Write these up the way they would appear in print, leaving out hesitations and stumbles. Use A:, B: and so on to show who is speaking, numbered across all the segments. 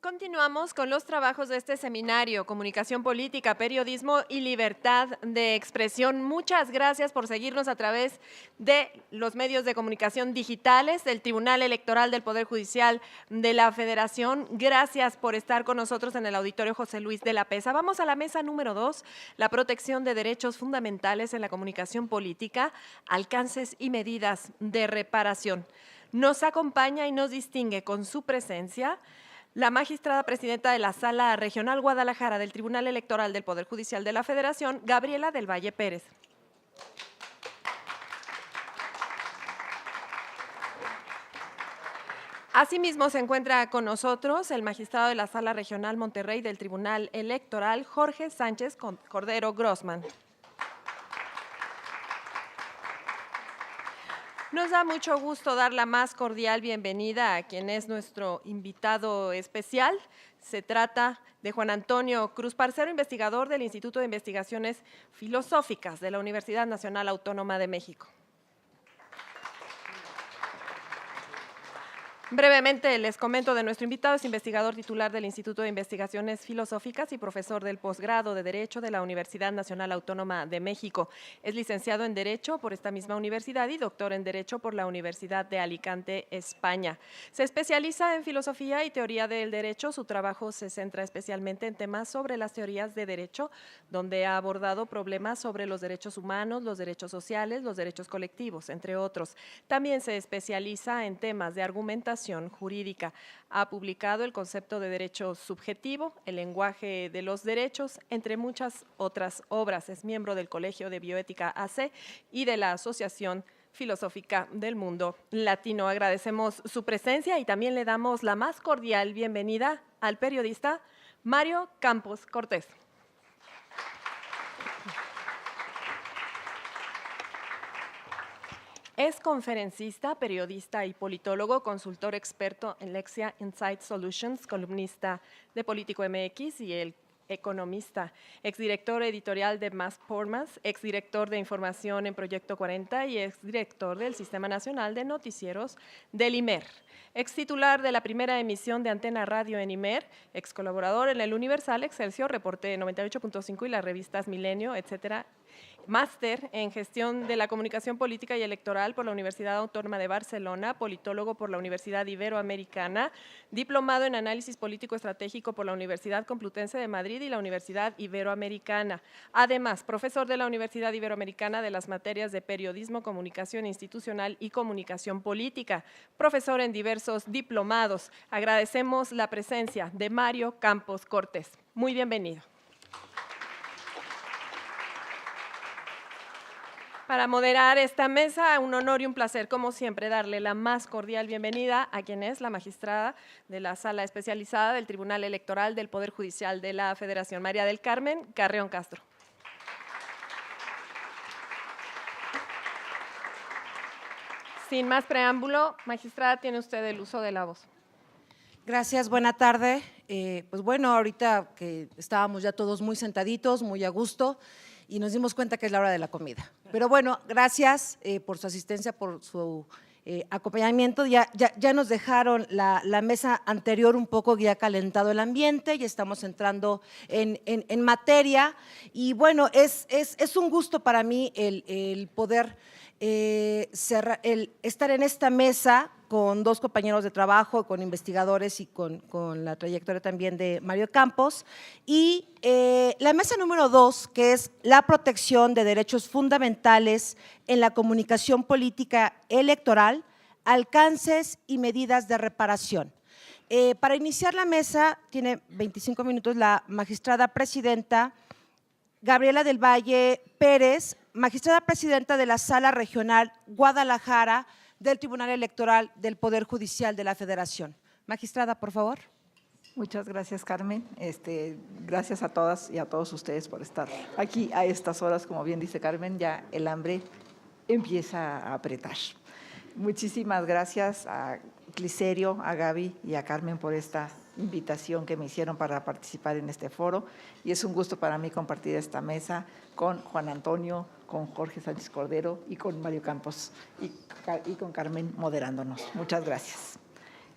A: Continuamos con los trabajos de este seminario, Comunicación Política, Periodismo y Libertad de Expresión. Muchas gracias por seguirnos a través de los medios de comunicación digitales, del Tribunal Electoral del Poder Judicial de la Federación. Gracias por estar con nosotros en el Auditorio José Luis de la Pesa. Vamos a la mesa número 2, la protección de derechos fundamentales en la comunicación política, alcances y medidas de reparación. Nos acompaña y nos distingue con su presencia la magistrada presidenta de la Sala Regional Guadalajara del Tribunal Electoral del Poder Judicial de la Federación, Gabriela del Valle Pérez. Asimismo, se encuentra con nosotros el magistrado de la Sala Regional Monterrey del Tribunal Electoral, Jorge Sánchez Cordero Grossman. Nos da mucho gusto dar la más cordial bienvenida a quien es nuestro invitado especial. Se trata de Juan Antonio Cruz Parcero, investigador del Instituto de Investigaciones Filosóficas de la Universidad Nacional Autónoma de México. Brevemente les comento de nuestro invitado, es investigador titular del Instituto de Investigaciones Filosóficas y profesor del posgrado de Derecho de la Universidad Nacional Autónoma de México. Es licenciado en Derecho por esta misma universidad y doctor en Derecho por la Universidad de Alicante, España. Se especializa en filosofía y teoría del derecho. Su trabajo se centra especialmente en temas sobre las teorías de derecho, donde ha abordado problemas sobre los derechos humanos, los derechos sociales, los derechos colectivos, entre otros. También se especializa en temas de argumentación jurídica. Ha publicado El concepto de derecho subjetivo, El lenguaje de los derechos, entre muchas otras obras. Es miembro del Colegio de Bioética AC y de la Asociación Filosófica del Mundo Latino. Agradecemos su presencia y también le damos la más cordial bienvenida al periodista Mario Campos Cortés. Es conferencista, periodista y politólogo, consultor experto en Lexia Insight Solutions, columnista de Político MX y El Economista, exdirector editorial de Más por Más, exdirector de información en Proyecto 40 y exdirector del Sistema Nacional de Noticieros del IMER, extitular de la primera emisión de Antena Radio en IMER, excolaborador en El Universal, Excelsior, Reporte 98.5 y las revistas Milenio, etcétera. Máster en Gestión de la Comunicación Política y Electoral por la Universidad Autónoma de Barcelona, politólogo por la Universidad Iberoamericana, diplomado en Análisis Político Estratégico por la Universidad Complutense de Madrid y la Universidad Iberoamericana. Además, profesor de la Universidad Iberoamericana de las materias de Periodismo, Comunicación Institucional y Comunicación Política, profesor en diversos diplomados. Agradecemos la presencia de Mario Campos Cortés. Muy bienvenido. Para moderar esta mesa, un honor y un placer, como siempre, darle la más cordial bienvenida a quien es la magistrada de la Sala Especializada del Tribunal Electoral del Poder Judicial de la Federación, María del Carmen Carreón Castro. Sin más preámbulo, magistrada, tiene usted el uso de la voz.
B: Gracias, buena tarde. Pues bueno, ahorita que estábamos ya todos muy sentaditos, muy a gusto, y nos dimos cuenta que es la hora de la comida. Pero bueno, gracias por su asistencia, por su acompañamiento. Ya nos dejaron la mesa anterior un poco ya calentado el ambiente y estamos entrando en materia. Y bueno, es un gusto para mí el poder estar en esta mesa con dos compañeros de trabajo, con investigadores y con la trayectoria también de Mario Campos. Y la mesa número 2, que es la protección de derechos fundamentales en la comunicación política electoral, alcances y medidas de reparación. Para iniciar la mesa, tiene 25 minutos la magistrada presidenta Gabriela del Valle Pérez, magistrada presidenta de la Sala Regional Guadalajara del Tribunal Electoral del Poder Judicial de la Federación. Magistrada, por favor.
C: Muchas gracias, Carmen. Gracias a todas y a todos ustedes por estar aquí a estas horas. Como bien dice Carmen, ya el hambre empieza a apretar. Muchísimas gracias a Clicerio, a Gaby y a Carmen por esta invitación que me hicieron para participar en este foro. Y es un gusto para mí compartir esta mesa con Juan Antonio, con Jorge Sánchez Cordero y con Mario Campos y con Carmen moderándonos. Muchas gracias.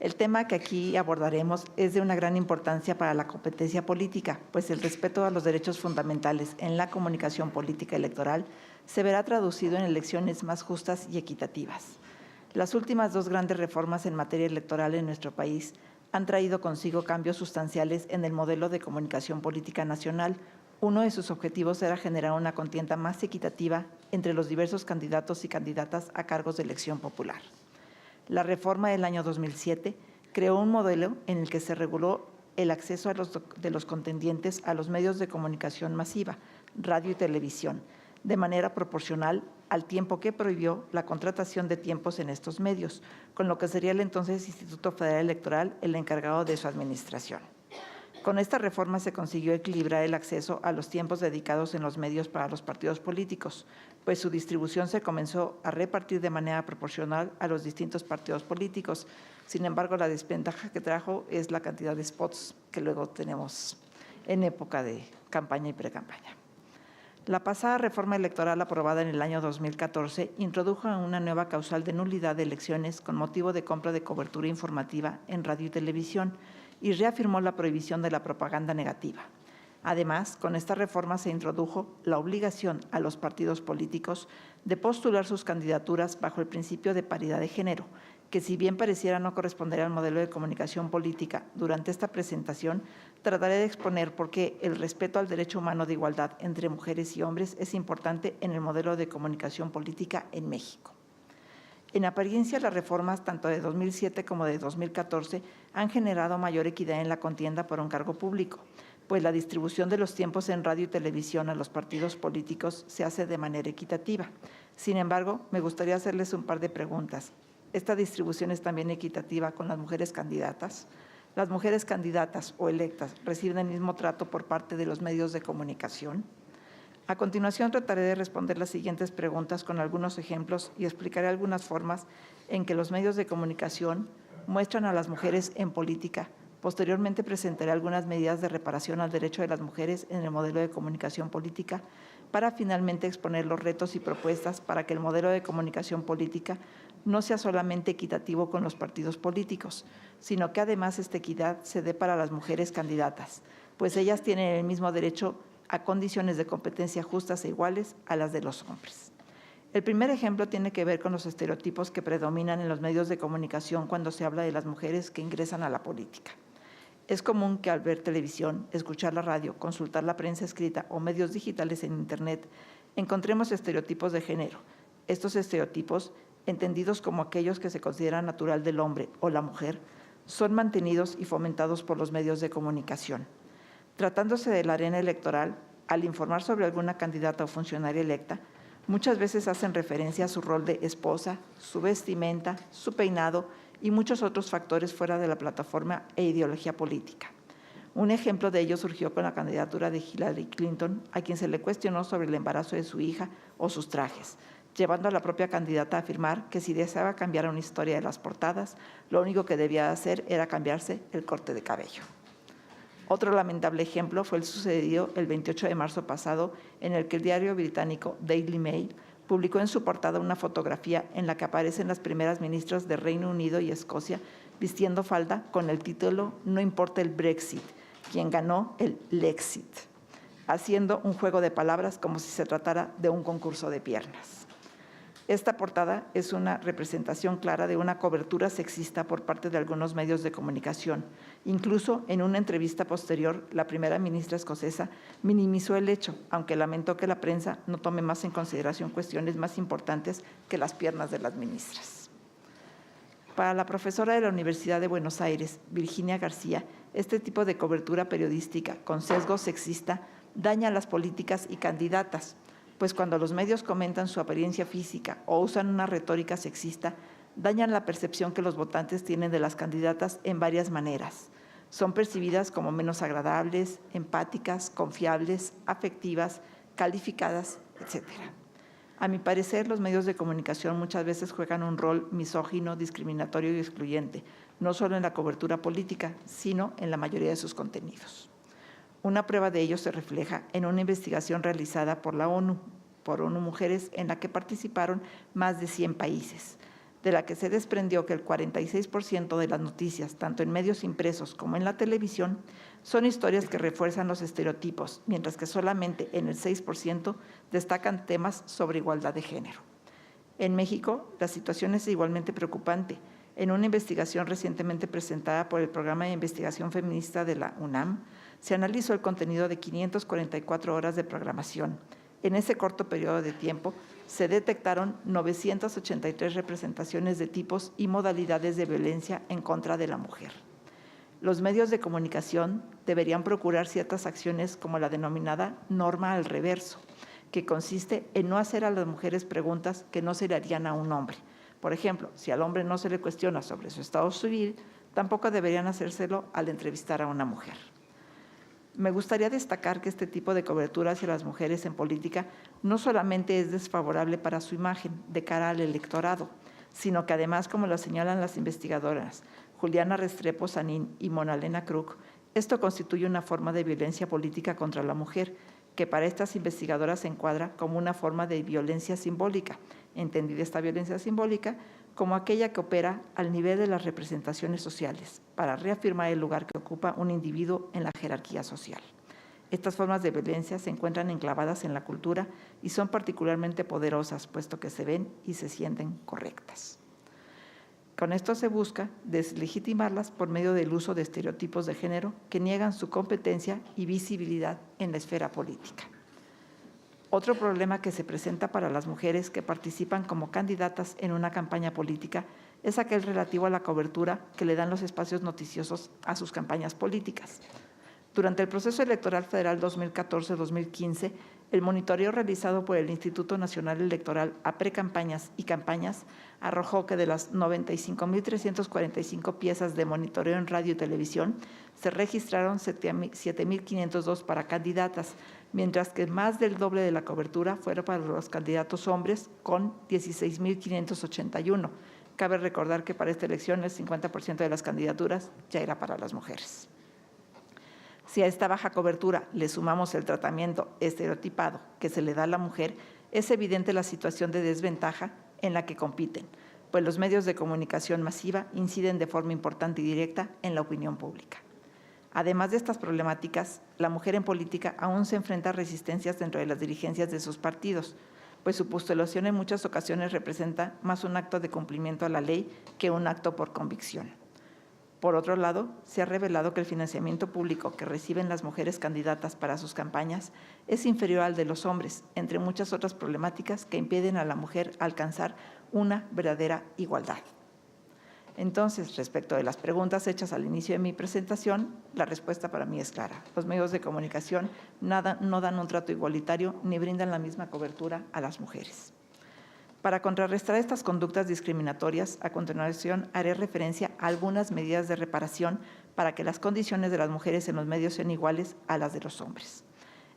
C: El tema que aquí abordaremos es de una gran importancia para la competencia política, pues el respeto a los derechos fundamentales en la comunicación política electoral se verá traducido en elecciones más justas y equitativas. Las últimas 2 grandes reformas en materia electoral en nuestro país han traído consigo cambios sustanciales en el modelo de comunicación política nacional. Uno de sus objetivos era generar una contienda más equitativa entre los diversos candidatos y candidatas a cargos de elección popular. La reforma del año 2007 creó un modelo en el que se reguló el acceso de los contendientes a los medios de comunicación masiva, radio y televisión, de manera proporcional al tiempo que prohibió la contratación de tiempos en estos medios, con lo que sería el entonces Instituto Federal Electoral el encargado de su administración. Con esta reforma se consiguió equilibrar el acceso a los tiempos dedicados en los medios para los partidos políticos, pues su distribución se comenzó a repartir de manera proporcional a los distintos partidos políticos. Sin embargo, la desventaja que trajo es la cantidad de spots que luego tenemos en época de campaña y precampaña. La pasada reforma electoral aprobada en el año 2014 introdujo una nueva causal de nulidad de elecciones con motivo de compra de cobertura informativa en radio y televisión, y reafirmó la prohibición de la propaganda negativa. Además, con esta reforma se introdujo la obligación a los partidos políticos de postular sus candidaturas bajo el principio de paridad de género, que si bien pareciera no corresponder al modelo de comunicación política, durante esta presentación trataré de exponer por qué el respeto al derecho humano de igualdad entre mujeres y hombres es importante en el modelo de comunicación política en México. En apariencia, las reformas tanto de 2007 como de 2014 han generado mayor equidad en la contienda por un cargo público, pues la distribución de los tiempos en radio y televisión a los partidos políticos se hace de manera equitativa. Sin embargo, me gustaría hacerles un par de preguntas. ¿Esta distribución es también equitativa con las mujeres candidatas? ¿Las mujeres candidatas o electas reciben el mismo trato por parte de los medios de comunicación? A continuación trataré de responder las siguientes preguntas con algunos ejemplos y explicaré algunas formas en que los medios de comunicación muestran a las mujeres en política. Posteriormente presentaré algunas medidas de reparación al derecho de las mujeres en el modelo de comunicación política para finalmente exponer los retos y propuestas para que el modelo de comunicación política no sea solamente equitativo con los partidos políticos, sino que además esta equidad se dé para las mujeres candidatas, pues ellas tienen el mismo derecho a condiciones de competencia justas e iguales a las de los hombres. El primer ejemplo tiene que ver con los estereotipos que predominan en los medios de comunicación cuando se habla de las mujeres que ingresan a la política. Es común que al ver televisión, escuchar la radio, consultar la prensa escrita o medios digitales en Internet, encontremos estereotipos de género. Estos estereotipos, entendidos como aquellos que se consideran natural del hombre o la mujer, son mantenidos y fomentados por los medios de comunicación. Tratándose de la arena electoral, al informar sobre alguna candidata o funcionaria electa, muchas veces hacen referencia a su rol de esposa, su vestimenta, su peinado y muchos otros factores fuera de la plataforma e ideología política. Un ejemplo de ello surgió con la candidatura de Hillary Clinton, a quien se le cuestionó sobre el embarazo de su hija o sus trajes, llevando a la propia candidata a afirmar que si deseaba cambiar una historia de las portadas, lo único que debía hacer era cambiarse el corte de cabello. Otro lamentable ejemplo fue el sucedido el 28 de marzo pasado, en el que el diario británico Daily Mail publicó en su portada una fotografía en la que aparecen las primeras ministras de Reino Unido y Escocia vistiendo falda con el título "No importa el Brexit, quien ganó el Lexit", haciendo un juego de palabras como si se tratara de un concurso de piernas. Esta portada es una representación clara de una cobertura sexista por parte de algunos medios de comunicación. Incluso en una entrevista posterior, la primera ministra escocesa minimizó el hecho, aunque lamentó que la prensa no tome más en consideración cuestiones más importantes que las piernas de las ministras. Para la profesora de la Universidad de Buenos Aires, Virginia García, este tipo de cobertura periodística con sesgo sexista daña a las políticas y candidatas, pues cuando los medios comentan su apariencia física o usan una retórica sexista, dañan la percepción que los votantes tienen de las candidatas en varias maneras. Son percibidas como menos agradables, empáticas, confiables, afectivas, calificadas, etc. A mi parecer, los medios de comunicación muchas veces juegan un rol misógino, discriminatorio y excluyente, no solo en la cobertura política, sino en la mayoría de sus contenidos. Una prueba de ello se refleja en una investigación realizada por la ONU, por ONU Mujeres, en la que participaron más de 100 países. de la que se desprendió que el 46% de las noticias, tanto en medios impresos como en la televisión, son historias que refuerzan los estereotipos, mientras que solamente en el 6% destacan temas sobre igualdad de género. En México, la situación es igualmente preocupante. En una investigación recientemente presentada por el Programa de Investigación Feminista de la UNAM, se analizó el contenido de 544 horas de programación. En ese corto periodo de tiempo, se detectaron 983 representaciones de tipos y modalidades de violencia en contra de la mujer. Los medios de comunicación deberían procurar ciertas acciones como la denominada norma al reverso, que consiste en no hacer a las mujeres preguntas que no se le harían a un hombre. Por ejemplo, si al hombre no se le cuestiona sobre su estado civil, tampoco deberían hacérselo al entrevistar a una mujer. Me gustaría destacar que este tipo de cobertura hacia las mujeres en política no solamente es desfavorable para su imagen de cara al electorado, sino que además, como lo señalan las investigadoras Juliana Restrepo Sanín y Monalena Krug, esto constituye una forma de violencia política contra la mujer, que para estas investigadoras se encuadra como una forma de violencia simbólica, entendida esta violencia simbólica como aquella que opera al nivel de las representaciones sociales, para reafirmar el lugar que ocupa un individuo en la jerarquía social. Estas formas de violencia se encuentran enclavadas en la cultura y son particularmente poderosas, puesto que se ven y se sienten correctas. Con esto se busca deslegitimarlas por medio del uso de estereotipos de género que niegan su competencia y visibilidad en la esfera política. Otro problema que se presenta para las mujeres que participan como candidatas en una campaña política es aquel relativo a la cobertura que le dan los espacios noticiosos a sus campañas políticas. Durante el proceso electoral federal 2014-2015, el monitoreo realizado por el Instituto Nacional Electoral a precampañas y campañas arrojó que de las 95.345 piezas de monitoreo en radio y televisión, se registraron 7.502 para candidatas, mientras que más del doble de la cobertura fueron para los candidatos hombres, con 16.581. Cabe recordar que para esta elección el 50% de las candidaturas ya era para las mujeres. Si a esta baja cobertura le sumamos el tratamiento estereotipado que se le da a la mujer, es evidente la situación de desventaja en la que compiten, pues los medios de comunicación masiva inciden de forma importante y directa en la opinión pública. Además de estas problemáticas, la mujer en política aún se enfrenta a resistencias dentro de las dirigencias de sus partidos, pues su postulación en muchas ocasiones representa más un acto de cumplimiento a la ley que un acto por convicción. Por otro lado, se ha revelado que el financiamiento público que reciben las mujeres candidatas para sus campañas es inferior al de los hombres, entre muchas otras problemáticas que impiden a la mujer alcanzar una verdadera igualdad. Entonces, respecto de las preguntas hechas al inicio de mi presentación, la respuesta para mí es clara. Los medios de comunicación no dan un trato igualitario ni brindan la misma cobertura a las mujeres. Para contrarrestar estas conductas discriminatorias, a continuación haré referencia a algunas medidas de reparación para que las condiciones de las mujeres en los medios sean iguales a las de los hombres.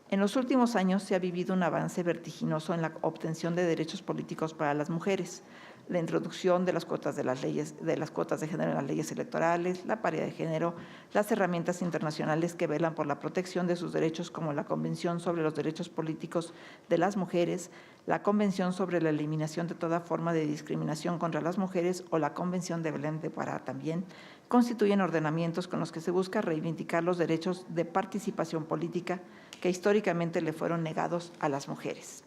C: En los últimos años se ha vivido un avance vertiginoso en la obtención de derechos políticos para las mujeres, la introducción de las cuotas de género en las leyes electorales, la paridad de género, las herramientas internacionales que velan por la protección de sus derechos, como la Convención sobre los Derechos Políticos de las Mujeres, la Convención sobre la Eliminación de toda forma de discriminación contra las mujeres o la Convención de Belém de Pará también, constituyen ordenamientos con los que se busca reivindicar los derechos de participación política que históricamente le fueron negados a las mujeres.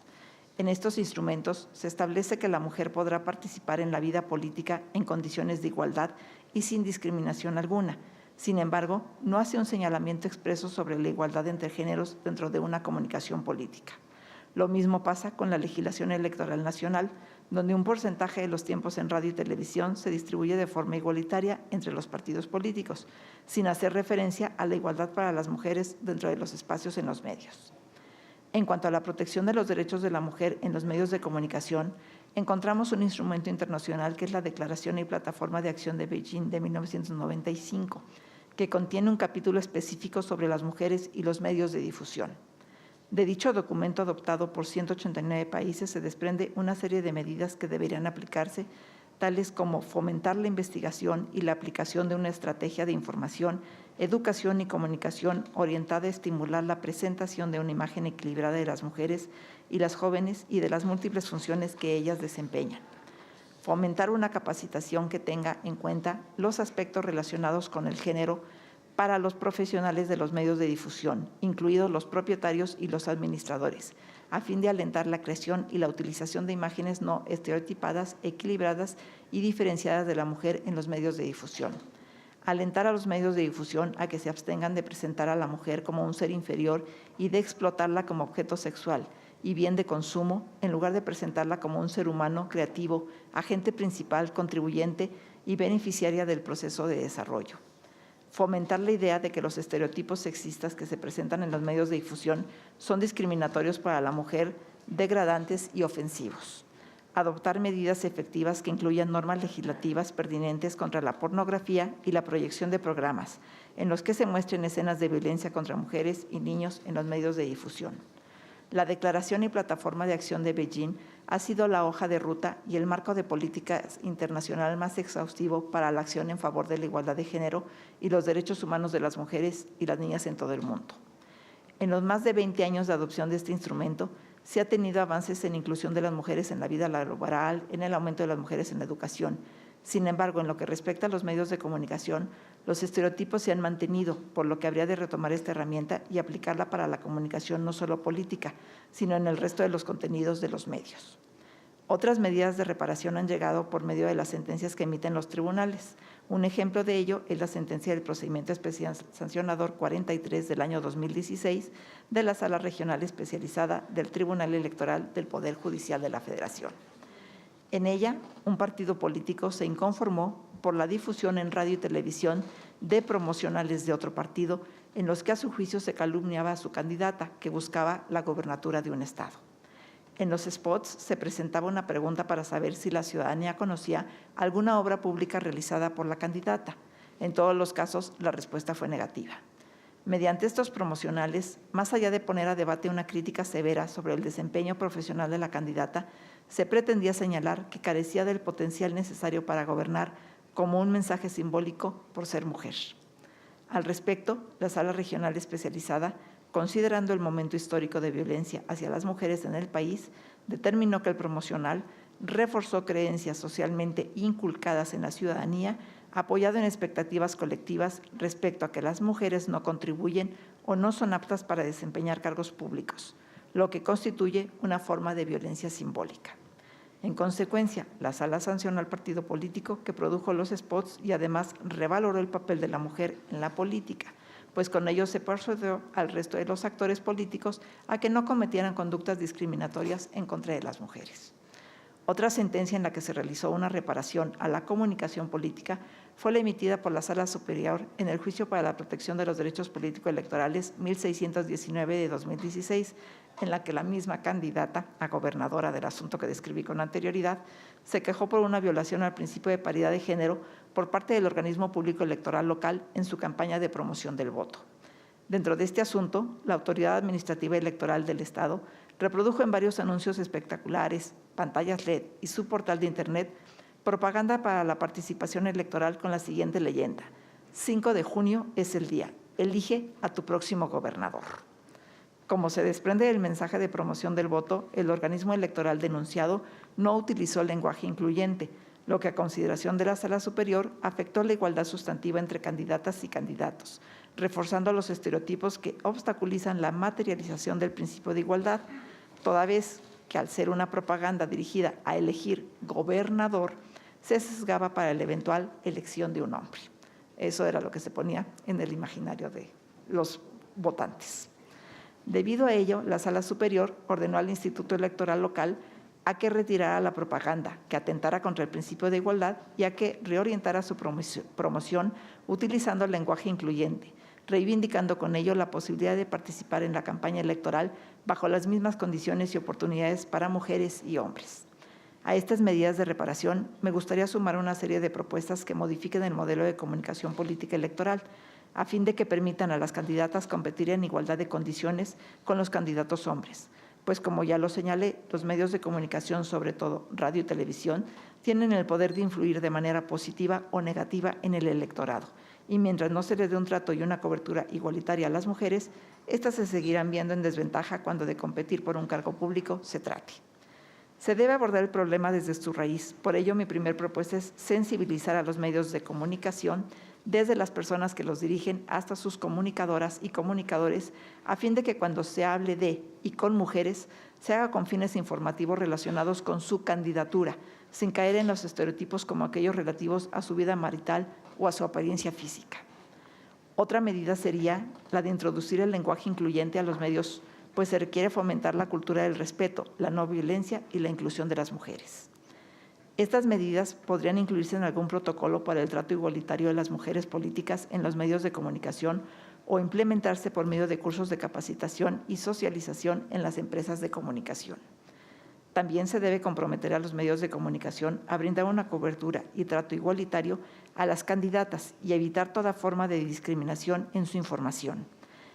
C: En estos instrumentos se establece que la mujer podrá participar en la vida política en condiciones de igualdad y sin discriminación alguna. Sin embargo, no hace un señalamiento expreso sobre la igualdad entre géneros dentro de una comunicación política. Lo mismo pasa con la legislación electoral nacional, donde un porcentaje de los tiempos en radio y televisión se distribuye de forma igualitaria entre los partidos políticos, sin hacer referencia a la igualdad para las mujeres dentro de los espacios en los medios. En cuanto a la protección de los derechos de la mujer en los medios de comunicación, encontramos un instrumento internacional que es la Declaración y Plataforma de Acción de Beijing de 1995, que contiene un capítulo específico sobre las mujeres y los medios de difusión. De dicho documento adoptado por 189 países se desprende una serie de medidas que deberían aplicarse, tales como fomentar la investigación y la aplicación de una estrategia de información, educación y comunicación orientada a estimular la presentación de una imagen equilibrada de las mujeres y las jóvenes y de las múltiples funciones que ellas desempeñan. fomentar una capacitación que tenga en cuenta los aspectos relacionados con el género para los profesionales de los medios de difusión, incluidos los propietarios y los administradores, a fin de alentar la creación y la utilización de imágenes no estereotipadas, equilibradas y diferenciadas de la mujer en los medios de difusión. Alentar a los medios de difusión a que se abstengan de presentar a la mujer como un ser inferior y de explotarla como objeto sexual y bien de consumo, en lugar de presentarla como un ser humano creativo, agente principal, contribuyente y beneficiaria del proceso de desarrollo. Fomentar la idea de que los estereotipos sexistas que se presentan en los medios de difusión son discriminatorios para la mujer, degradantes y ofensivos. Adoptar medidas efectivas que incluyan normas legislativas pertinentes contra la pornografía y la proyección de programas en los que se muestren escenas de violencia contra mujeres y niños en los medios de difusión. La Declaración y Plataforma de Acción de Beijing ha sido la hoja de ruta y el marco de política internacional más exhaustivo para la acción en favor de la igualdad de género y los derechos humanos de las mujeres y las niñas en todo el mundo. En los más de 20 años de adopción de este instrumento, se ha tenido avances en inclusión de las mujeres en la vida laboral, en el aumento de las mujeres en la educación. Sin embargo, en lo que respecta a los medios de comunicación, los estereotipos se han mantenido, por lo que habría de retomar esta herramienta y aplicarla para la comunicación no solo política, sino en el resto de los contenidos de los medios. Otras medidas de reparación han llegado por medio de las sentencias que emiten los tribunales. Un ejemplo de ello es la sentencia del Procedimiento Especial Sancionador 43 del año 2016 de la Sala Regional Especializada del Tribunal Electoral del Poder Judicial de la Federación. En ella, un partido político se inconformó por la difusión en radio y televisión de promocionales de otro partido en los que a su juicio se calumniaba a su candidata que buscaba la gobernatura de un estado. En los spots se presentaba una pregunta para saber si la ciudadanía conocía alguna obra pública realizada por la candidata. En todos los casos, la respuesta fue negativa. Mediante estos promocionales, más allá de poner a debate una crítica severa sobre el desempeño profesional de la candidata, se pretendía señalar que carecía del potencial necesario para gobernar como un mensaje simbólico por ser mujer. Al respecto, la Sala Regional Especializada, considerando el momento histórico de violencia hacia las mujeres en el país, determinó que el promocional reforzó creencias socialmente inculcadas en la ciudadanía, apoyado en expectativas colectivas respecto a que las mujeres no contribuyen o no son aptas para desempeñar cargos públicos, lo que constituye una forma de violencia simbólica. En consecuencia, la Sala sancionó al partido político que produjo los spots y además revaloró el papel de la mujer en la política, pues con ello se persuadió al resto de los actores políticos a que no cometieran conductas discriminatorias en contra de las mujeres. Otra sentencia en la que se realizó una reparación a la comunicación política fue la emitida por la Sala Superior en el Juicio para la Protección de los Derechos Político-Electorales 1619 de 2016, en la que la misma candidata a gobernadora del asunto que describí con anterioridad se quejó por una violación al principio de paridad de género por parte del organismo público electoral local en su campaña de promoción del voto. Dentro de este asunto, la Autoridad Administrativa Electoral del Estado reprodujo en varios anuncios espectaculares, pantallas LED y su portal de Internet propaganda para la participación electoral con la siguiente leyenda: 5 de junio es el día, elige a tu próximo gobernador. Como se desprende del mensaje de promoción del voto, el organismo electoral denunciado no utilizó lenguaje incluyente, lo que a consideración de la Sala Superior afectó la igualdad sustantiva entre candidatas y candidatos, reforzando los estereotipos que obstaculizan la materialización del principio de igualdad, toda vez que al ser una propaganda dirigida a elegir gobernador, se sesgaba para la eventual elección de un hombre. Eso era lo que se ponía en el imaginario de los votantes. Debido a ello, la Sala Superior ordenó al Instituto Electoral local a que retirara la propaganda, que atentara contra el principio de igualdad y a que reorientara su promoción utilizando el lenguaje incluyente, reivindicando con ello la posibilidad de participar en la campaña electoral bajo las mismas condiciones y oportunidades para mujeres y hombres. A estas medidas de reparación me gustaría sumar una serie de propuestas que modifiquen el modelo de comunicación política electoral, a fin de que permitan a las candidatas competir en igualdad de condiciones con los candidatos hombres, pues como ya lo señalé, los medios de comunicación, sobre todo radio y televisión, tienen el poder de influir de manera positiva o negativa en el electorado, y mientras no se les dé un trato y una cobertura igualitaria a las mujeres, éstas se seguirán viendo en desventaja cuando de competir por un cargo público se trate. Se debe abordar el problema desde su raíz. Por ello, mi primer propuesta es sensibilizar a los medios de comunicación, desde las personas que los dirigen hasta sus comunicadoras y comunicadores, a fin de que cuando se hable de y con mujeres, se haga con fines informativos relacionados con su candidatura, sin caer en los estereotipos como aquellos relativos a su vida marital o a su apariencia física. Otra medida sería la de introducir el lenguaje incluyente a los medios, pues se requiere fomentar la cultura del respeto, la no violencia y la inclusión de las mujeres. Estas medidas podrían incluirse en algún protocolo para el trato igualitario de las mujeres políticas en los medios de comunicación o implementarse por medio de cursos de capacitación y socialización en las empresas de comunicación. También se debe comprometer a los medios de comunicación a brindar una cobertura y trato igualitario a las candidatas y evitar toda forma de discriminación en su información.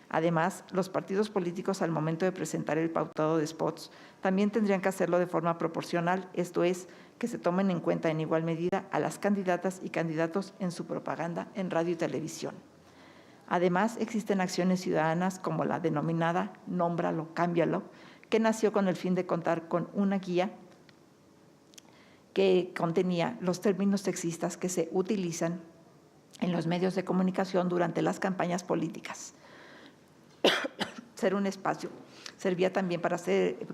C: Además, los partidos políticos al momento de presentar el pautado de spots también tendrían que hacerlo de forma proporcional, esto es, que se tomen en cuenta en igual medida a las candidatas y candidatos en su propaganda en radio y televisión. Además, existen acciones ciudadanas como la denominada Nómbralo, Cámbialo, que nació con el fin de contar con una guía que contenía los términos sexistas que se utilizan en los medios de comunicación durante las campañas políticas. Servía también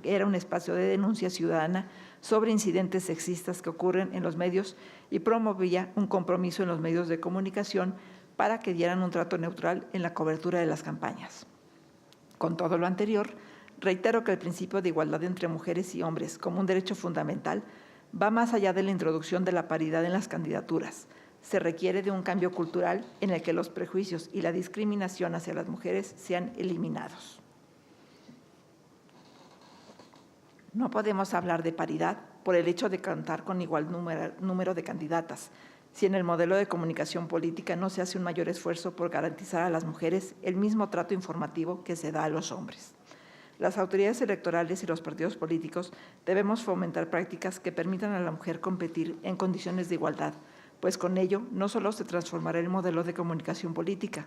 C: era un espacio de denuncia ciudadana sobre incidentes sexistas que ocurren en los medios y promovía un compromiso en los medios de comunicación para que dieran un trato neutral en la cobertura de las campañas. Con todo lo anterior, reitero que el principio de igualdad entre mujeres y hombres como un derecho fundamental va más allá de la introducción de la paridad en las candidaturas. Se requiere de un cambio cultural en el que los prejuicios y la discriminación hacia las mujeres sean eliminados. No podemos hablar de paridad por el hecho de contar con igual número de candidatas, si en el modelo de comunicación política no se hace un mayor esfuerzo por garantizar a las mujeres el mismo trato informativo que se da a los hombres. Las autoridades electorales y los partidos políticos debemos fomentar prácticas que permitan a la mujer competir en condiciones de igualdad, pues con ello no solo se transformará el modelo de comunicación política,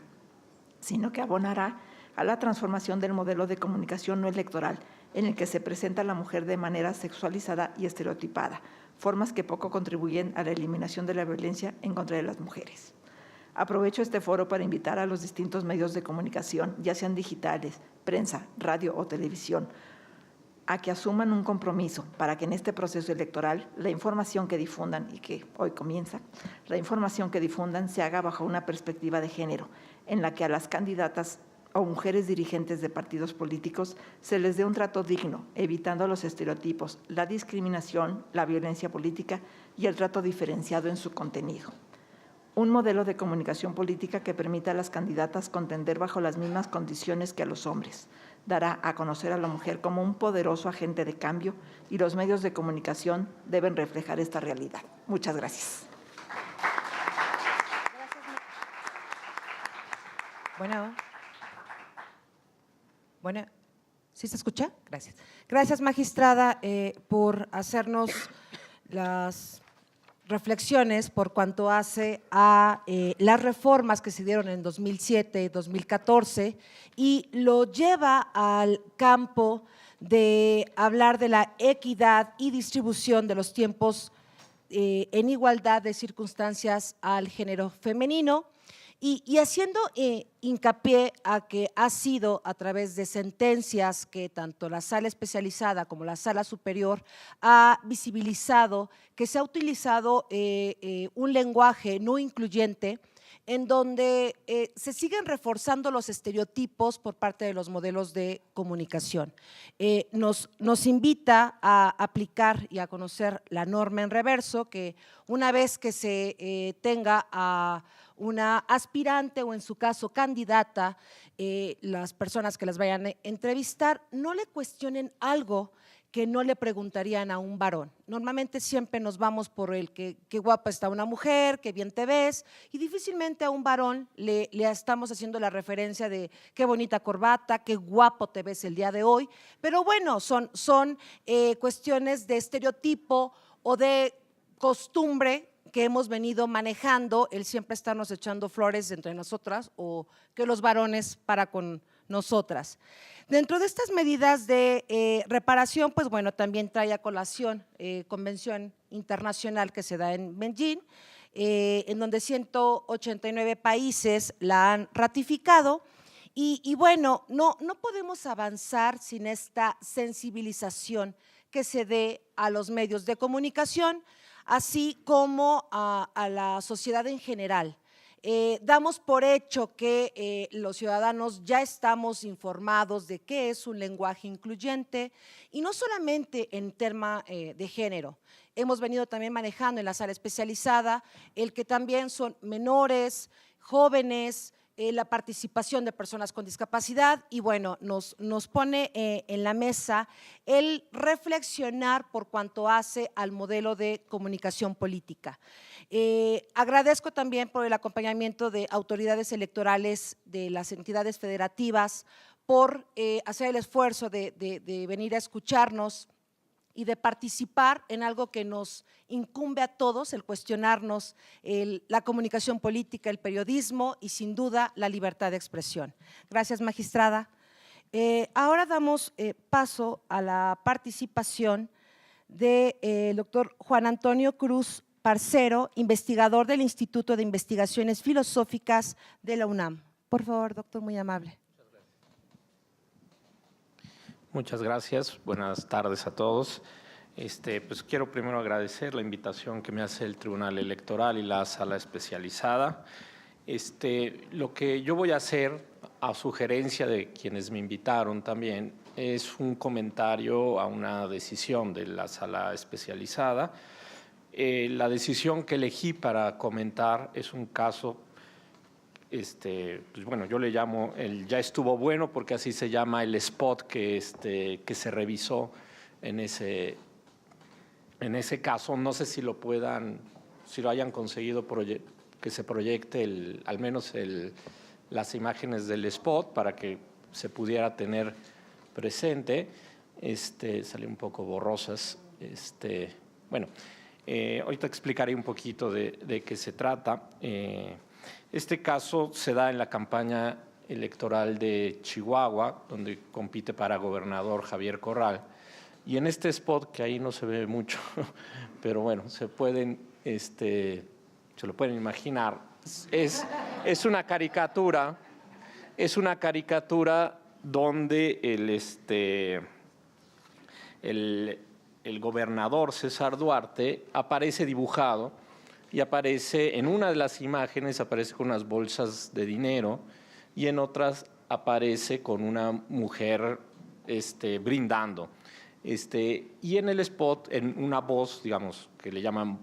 C: sino que abonará a la transformación del modelo de comunicación no electoral, en el que se presenta a la mujer de manera sexualizada y estereotipada, formas que poco contribuyen a la eliminación de la violencia en contra de las mujeres. Aprovecho este foro para invitar a los distintos medios de comunicación, ya sean digitales, prensa, radio o televisión, a que asuman un compromiso para que en este proceso electoral la información que difundan, y que hoy comienza, la información que difundan se haga bajo una perspectiva de género, en la que a las candidatas o mujeres dirigentes de partidos políticos se les dé un trato digno, evitando los estereotipos, la discriminación, la violencia política y el trato diferenciado en su contenido. Un modelo de comunicación política que permita a las candidatas contender bajo las mismas condiciones que a los hombres. Dará a conocer a la mujer como un poderoso agente de cambio y los medios de comunicación deben reflejar esta realidad. Muchas gracias.
B: Bueno, ¿sí se escucha? Gracias. Gracias, magistrada, por hacernos las reflexiones por cuanto hace a las reformas que se dieron en 2007 y 2014 y lo lleva al campo de hablar de la equidad y distribución de los tiempos en igualdad de circunstancias al género femenino. Y haciendo hincapié a que ha sido a través de sentencias que tanto la sala especializada como la sala superior ha visibilizado que se ha utilizado un lenguaje no incluyente en donde se siguen reforzando los estereotipos por parte de los modelos de comunicación. Nos invita a aplicar y a conocer la norma en reverso, que una vez que se tenga a una aspirante o en su caso candidata, las personas que las vayan a entrevistar no le cuestionen algo que no le preguntarían a un varón. Normalmente siempre nos vamos por el que qué guapa está una mujer, qué bien te ves, y difícilmente a un varón le estamos haciendo la referencia de qué bonita corbata, qué guapo te ves el día de hoy, pero bueno, son cuestiones de estereotipo o de costumbre que hemos venido manejando, el siempre estarnos echando flores entre nosotras o que los varones para con nosotras. Dentro de estas medidas de reparación, pues bueno, también trae a colación convención internacional que se da en Medellín, en donde 189 países la han ratificado. Y bueno, no podemos avanzar sin esta sensibilización que se dé a los medios de comunicación, así como a la sociedad en general. Damos por hecho que los ciudadanos ya estamos informados de qué es un lenguaje incluyente y no solamente en tema de género. Hemos venido también manejando en la sala especializada el que también son menores, jóvenes, la participación de personas con discapacidad y bueno, nos pone en la mesa el reflexionar por cuanto hace al modelo de comunicación política. Agradezco también por el acompañamiento de autoridades electorales de las entidades federativas por hacer el esfuerzo de venir a escucharnos y de participar en algo que nos incumbe a todos, el cuestionarnos la comunicación política, el periodismo y sin duda la libertad de expresión. Gracias, magistrada. Ahora damos paso a la participación del doctor Juan Antonio Cruz Parcero, investigador del Instituto de Investigaciones Filosóficas de la UNAM. Por favor, doctor, muy amable.
D: Muchas gracias, buenas tardes a todos. Pues quiero primero agradecer la invitación que me hace el Tribunal Electoral y la Sala Especializada. Lo que yo voy a hacer, a sugerencia de quienes me invitaron también, es un comentario a una decisión de la Sala Especializada. La decisión que elegí para comentar es un caso pues bueno, yo le llamo el ya estuvo bueno porque así se llama el spot que se revisó en ese caso. No sé si lo hayan conseguido que se proyecte al menos las imágenes del spot para que se pudiera tener presente. Salió un poco borrosas. Bueno, ahorita explicaré un poquito de qué se trata. Este caso se da en la campaña electoral de Chihuahua, donde compite para gobernador Javier Corral. Y en este spot, que ahí no se ve mucho, pero bueno, se lo pueden imaginar, es una caricatura donde el gobernador César Duarte aparece dibujado y aparece en una de las imágenes, aparece con unas bolsas de dinero y en otras aparece con una mujer brindando. Y en el spot, en una voz, digamos, que le llaman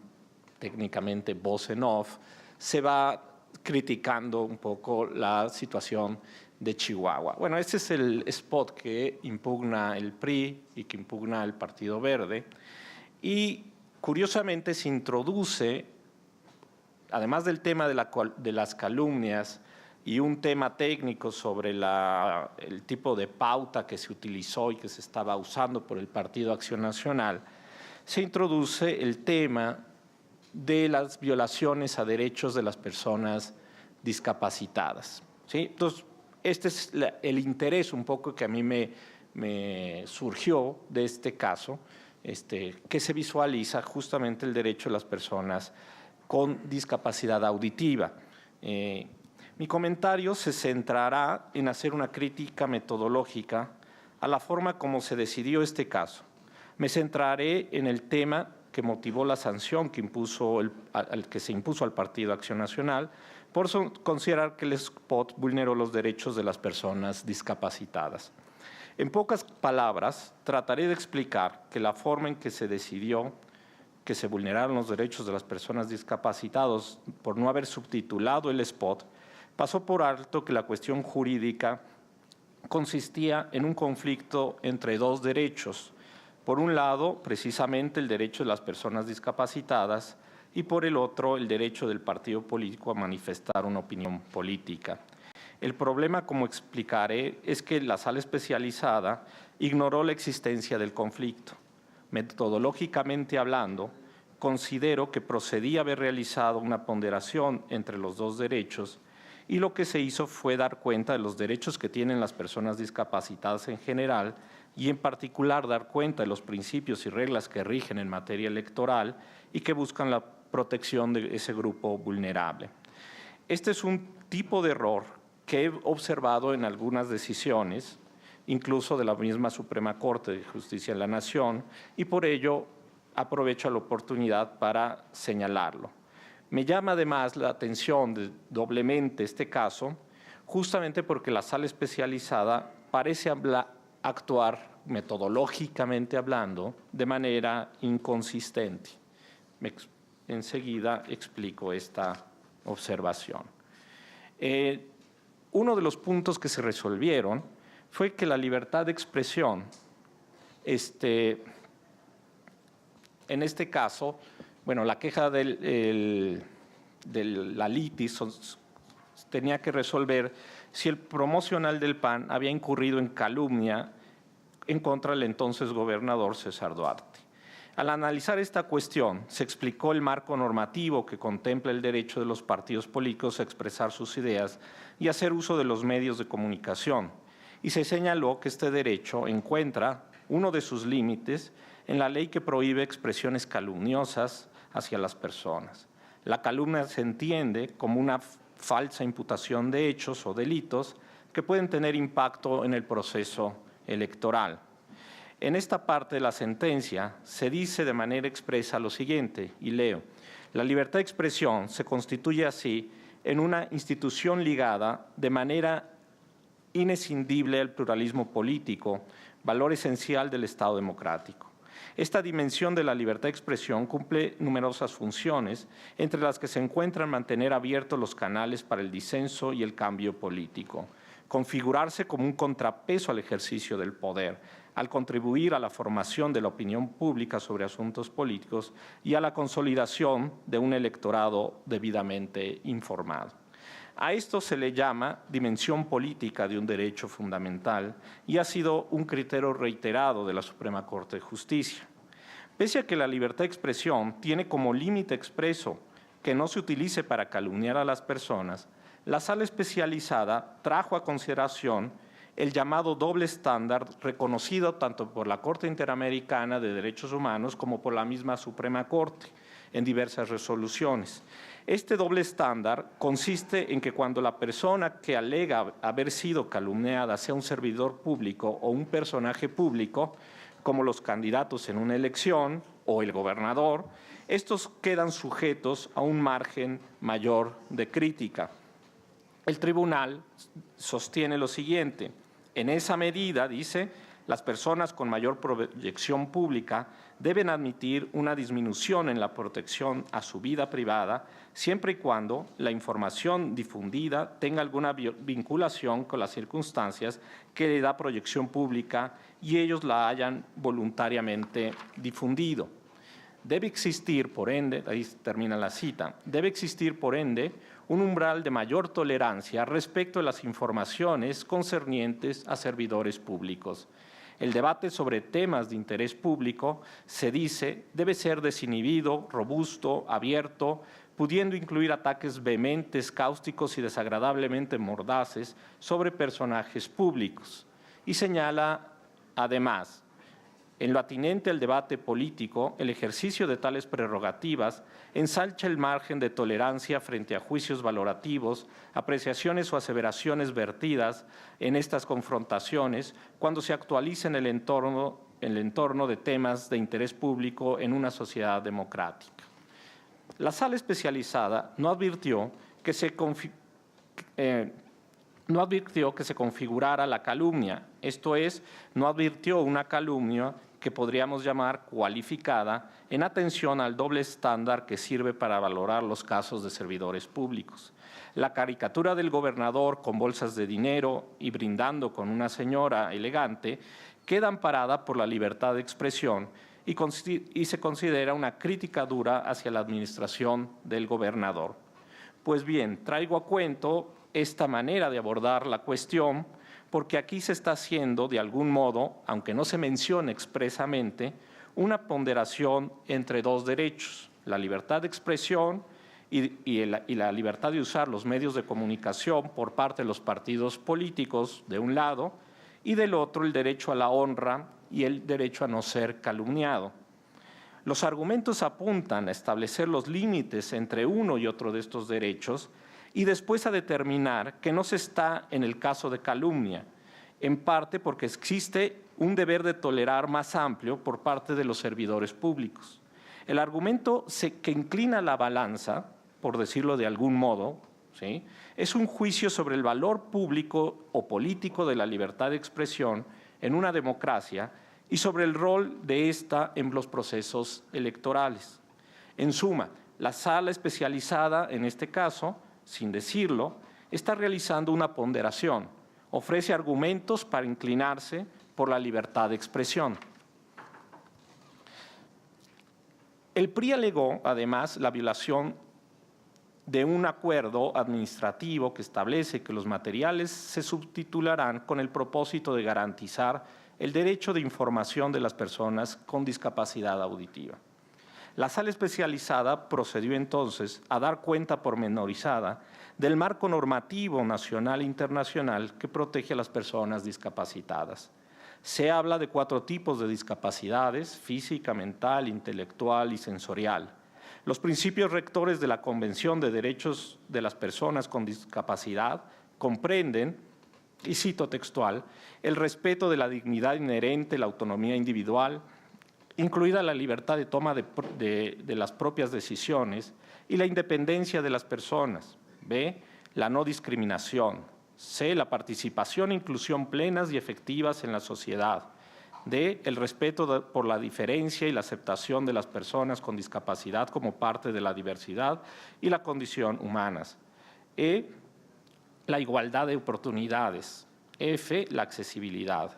D: técnicamente voz en off, se va criticando un poco la situación de Chihuahua. Bueno, este es el spot que impugna el PRI y que impugna el Partido Verde. Y curiosamente se introduce, además del tema de las calumnias y un tema técnico sobre el tipo de pauta que se utilizó y que se estaba usando por el Partido Acción Nacional, se introduce el tema de las violaciones a derechos de las personas discapacitadas, ¿sí? Entonces, este es el interés un poco que a mí me surgió de este caso, que se visualiza justamente el derecho de las personas con discapacidad auditiva. Mi comentario se centrará en hacer una crítica metodológica a la forma como se decidió este caso. Me centraré en el tema que motivó la sanción que se impuso al Partido Acción Nacional por considerar que el spot vulneró los derechos de las personas discapacitadas. En pocas palabras, trataré de explicar que la forma en que se decidió que se vulneraron los derechos de las personas discapacitadas por no haber subtitulado el spot, pasó por alto que la cuestión jurídica consistía en un conflicto entre dos derechos. Por un lado, precisamente el derecho de las personas discapacitadas y por el otro, el derecho del partido político a manifestar una opinión política. El problema, como explicaré, es que la sala especializada ignoró la existencia del conflicto. Metodológicamente hablando, considero que procedía haber realizado una ponderación entre los dos derechos y lo que se hizo fue dar cuenta de los derechos que tienen las personas discapacitadas en general y en particular dar cuenta de los principios y reglas que rigen en materia electoral y que buscan la protección de ese grupo vulnerable. Este es un tipo de error que he observado en algunas decisiones, incluso de la misma Suprema Corte de Justicia de la Nación, y por ello aprovecho la oportunidad para señalarlo. Me llama además la atención doblemente este caso, justamente porque la sala especializada parece actuar metodológicamente hablando de manera inconsistente. Enseguida explico esta observación. Uno de los puntos que se resolvieron fue que la libertad de expresión, en este caso, bueno, la queja de la litis tenía que resolver si el promocional del PAN había incurrido en calumnia en contra del entonces gobernador César Duarte. Al analizar esta cuestión, se explicó el marco normativo que contempla el derecho de los partidos políticos a expresar sus ideas y hacer uso de los medios de comunicación, y se señaló que este derecho encuentra uno de sus límites en la ley que prohíbe expresiones calumniosas hacia las personas. La calumnia se entiende como una falsa imputación de hechos o delitos que pueden tener impacto en el proceso electoral. En esta parte de la sentencia se dice de manera expresa lo siguiente, y leo: la libertad de expresión se constituye así en una institución ligada de manera inescindible al pluralismo político, valor esencial del Estado democrático. Esta dimensión de la libertad de expresión cumple numerosas funciones, entre las que se encuentran mantener abiertos los canales para el disenso y el cambio político, configurarse como un contrapeso al ejercicio del poder, al contribuir a la formación de la opinión pública sobre asuntos políticos y a la consolidación de un electorado debidamente informado. A esto se le llama dimensión política de un derecho fundamental y ha sido un criterio reiterado de la Suprema Corte de Justicia. Pese a que la libertad de expresión tiene como límite expreso que no se utilice para calumniar a las personas, la sala especializada trajo a consideración el llamado doble estándar reconocido tanto por la Corte Interamericana de Derechos Humanos como por la misma Suprema Corte en diversas resoluciones. Este doble estándar consiste en que cuando la persona que alega haber sido calumniada sea un servidor público o un personaje público, como los candidatos en una elección o el gobernador, estos quedan sujetos a un margen mayor de crítica. El tribunal sostiene lo siguiente: en esa medida, dice, las personas con mayor proyección pública deben admitir una disminución en la protección a su vida privada, siempre y cuando la información difundida tenga alguna vinculación con las circunstancias que le da proyección pública y ellos la hayan voluntariamente difundido. Debe existir, por ende, ahí termina la cita, debe existir, por ende, un umbral de mayor tolerancia respecto a las informaciones concernientes a servidores públicos. El debate sobre temas de interés público, se dice, debe ser desinhibido, robusto, abierto, pudiendo incluir ataques vehementes, cáusticos y desagradablemente mordaces sobre personajes públicos. Y señala, además, en lo atinente al debate político, el ejercicio de tales prerrogativas ensancha el margen de tolerancia frente a juicios valorativos, apreciaciones o aseveraciones vertidas en estas confrontaciones cuando se actualiza en el entorno de temas de interés público en una sociedad democrática. La sala especializada no advirtió que se configurara la calumnia, esto es, no advirtió una calumnia que podríamos llamar cualificada en atención al doble estándar que sirve para valorar los casos de servidores públicos. La caricatura del gobernador con bolsas de dinero y brindando con una señora elegante queda amparada por la libertad de expresión y se considera una crítica dura hacia la administración del gobernador. Pues bien, traigo a cuento esta manera de abordar la cuestión porque aquí se está haciendo, de algún modo, aunque no se mencione expresamente, una ponderación entre dos derechos, la libertad de expresión y la libertad de usar los medios de comunicación por parte de los partidos políticos, de un lado, y del otro el derecho a la honra y el derecho a no ser calumniado. Los argumentos apuntan a establecer los límites entre uno y otro de estos derechos y después a determinar que no se está en el caso de calumnia, en parte porque existe un deber de tolerar más amplio por parte de los servidores públicos. El argumento que inclina la balanza, por decirlo de algún modo, ¿sí?, es un juicio sobre el valor público o político de la libertad de expresión en una democracia y sobre el rol de esta en los procesos electorales. En suma, la sala especializada, en este caso, sin decirlo, está realizando una ponderación, ofrece argumentos para inclinarse por la libertad de expresión. El PRI alegó, además, la violación de un acuerdo administrativo que establece que los materiales se subtitularán con el propósito de garantizar el derecho de información de las personas con discapacidad auditiva. La sala especializada procedió entonces a dar cuenta pormenorizada del marco normativo nacional e internacional que protege a las personas discapacitadas. Se habla de 4 tipos de discapacidades: física, mental, intelectual y sensorial. Los principios rectores de la Convención de Derechos de las Personas con Discapacidad comprenden, y cito textual, el respeto de la dignidad inherente, la autonomía individual, incluida la libertad de toma de las propias decisiones y la independencia de las personas. B, la no discriminación. C, la participación e inclusión plenas y efectivas en la sociedad. D, el respeto por la diferencia y la aceptación de las personas con discapacidad como parte de la diversidad y la condición humanas. E, la igualdad de oportunidades. F, la accesibilidad.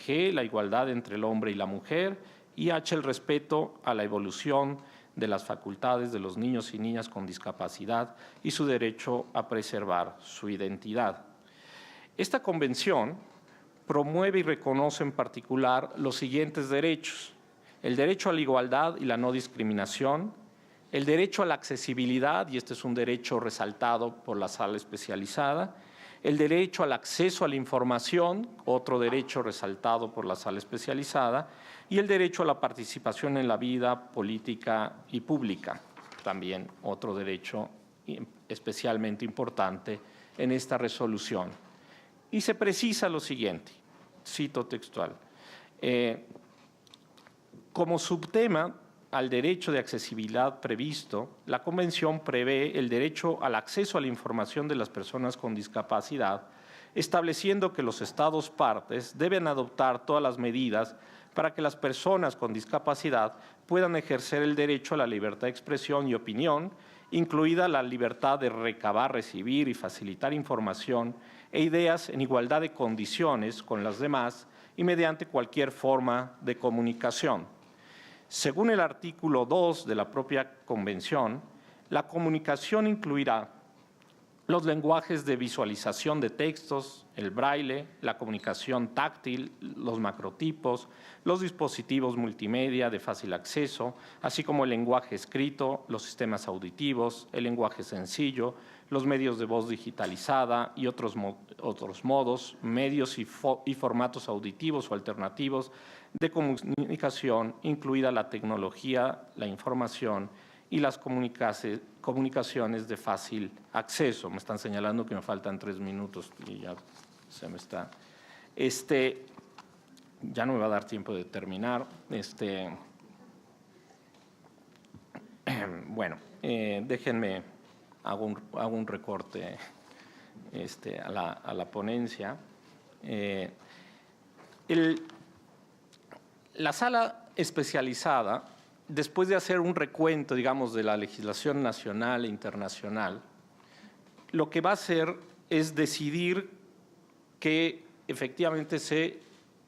D: G, la igualdad entre el hombre y la mujer. Y H, el respeto a la evolución de las facultades de los niños y niñas con discapacidad y su derecho a preservar su identidad. Esta convención promueve y reconoce en particular los siguientes derechos: el derecho a la igualdad y la no discriminación, el derecho a la accesibilidad, y este es un derecho resaltado por la sala especializada, el derecho al acceso a la información, otro derecho resaltado por la sala especializada, y el derecho a la participación en la vida política y pública, también otro derecho especialmente importante en esta resolución. Y se precisa lo siguiente, cito textual, como subtema al derecho de accesibilidad previsto, la Convención prevé el derecho al acceso a la información de las personas con discapacidad, estableciendo que los Estados partes deben adoptar todas las medidas para que las personas con discapacidad puedan ejercer el derecho a la libertad de expresión y opinión, incluida la libertad de recabar, recibir y facilitar información e ideas en igualdad de condiciones con las demás y mediante cualquier forma de comunicación. Según el artículo 2 de la propia Convención, la comunicación incluirá los lenguajes de visualización de textos, el braille, la comunicación táctil, los macrotipos, los dispositivos multimedia de fácil acceso, así como el lenguaje escrito, los sistemas auditivos, el lenguaje sencillo, los medios de voz digitalizada y otros modos, medios y formatos auditivos o alternativos de comunicación, incluida la tecnología, la información y las comunicaciones de fácil acceso. Me están señalando que me faltan 3 minutos y ya se me está. Ya no me va a dar tiempo de terminar. Bueno, déjenme, hago un recorte a la ponencia. La sala especializada, después de hacer un recuento, digamos, de la legislación nacional e internacional, lo que va a hacer es decidir que efectivamente se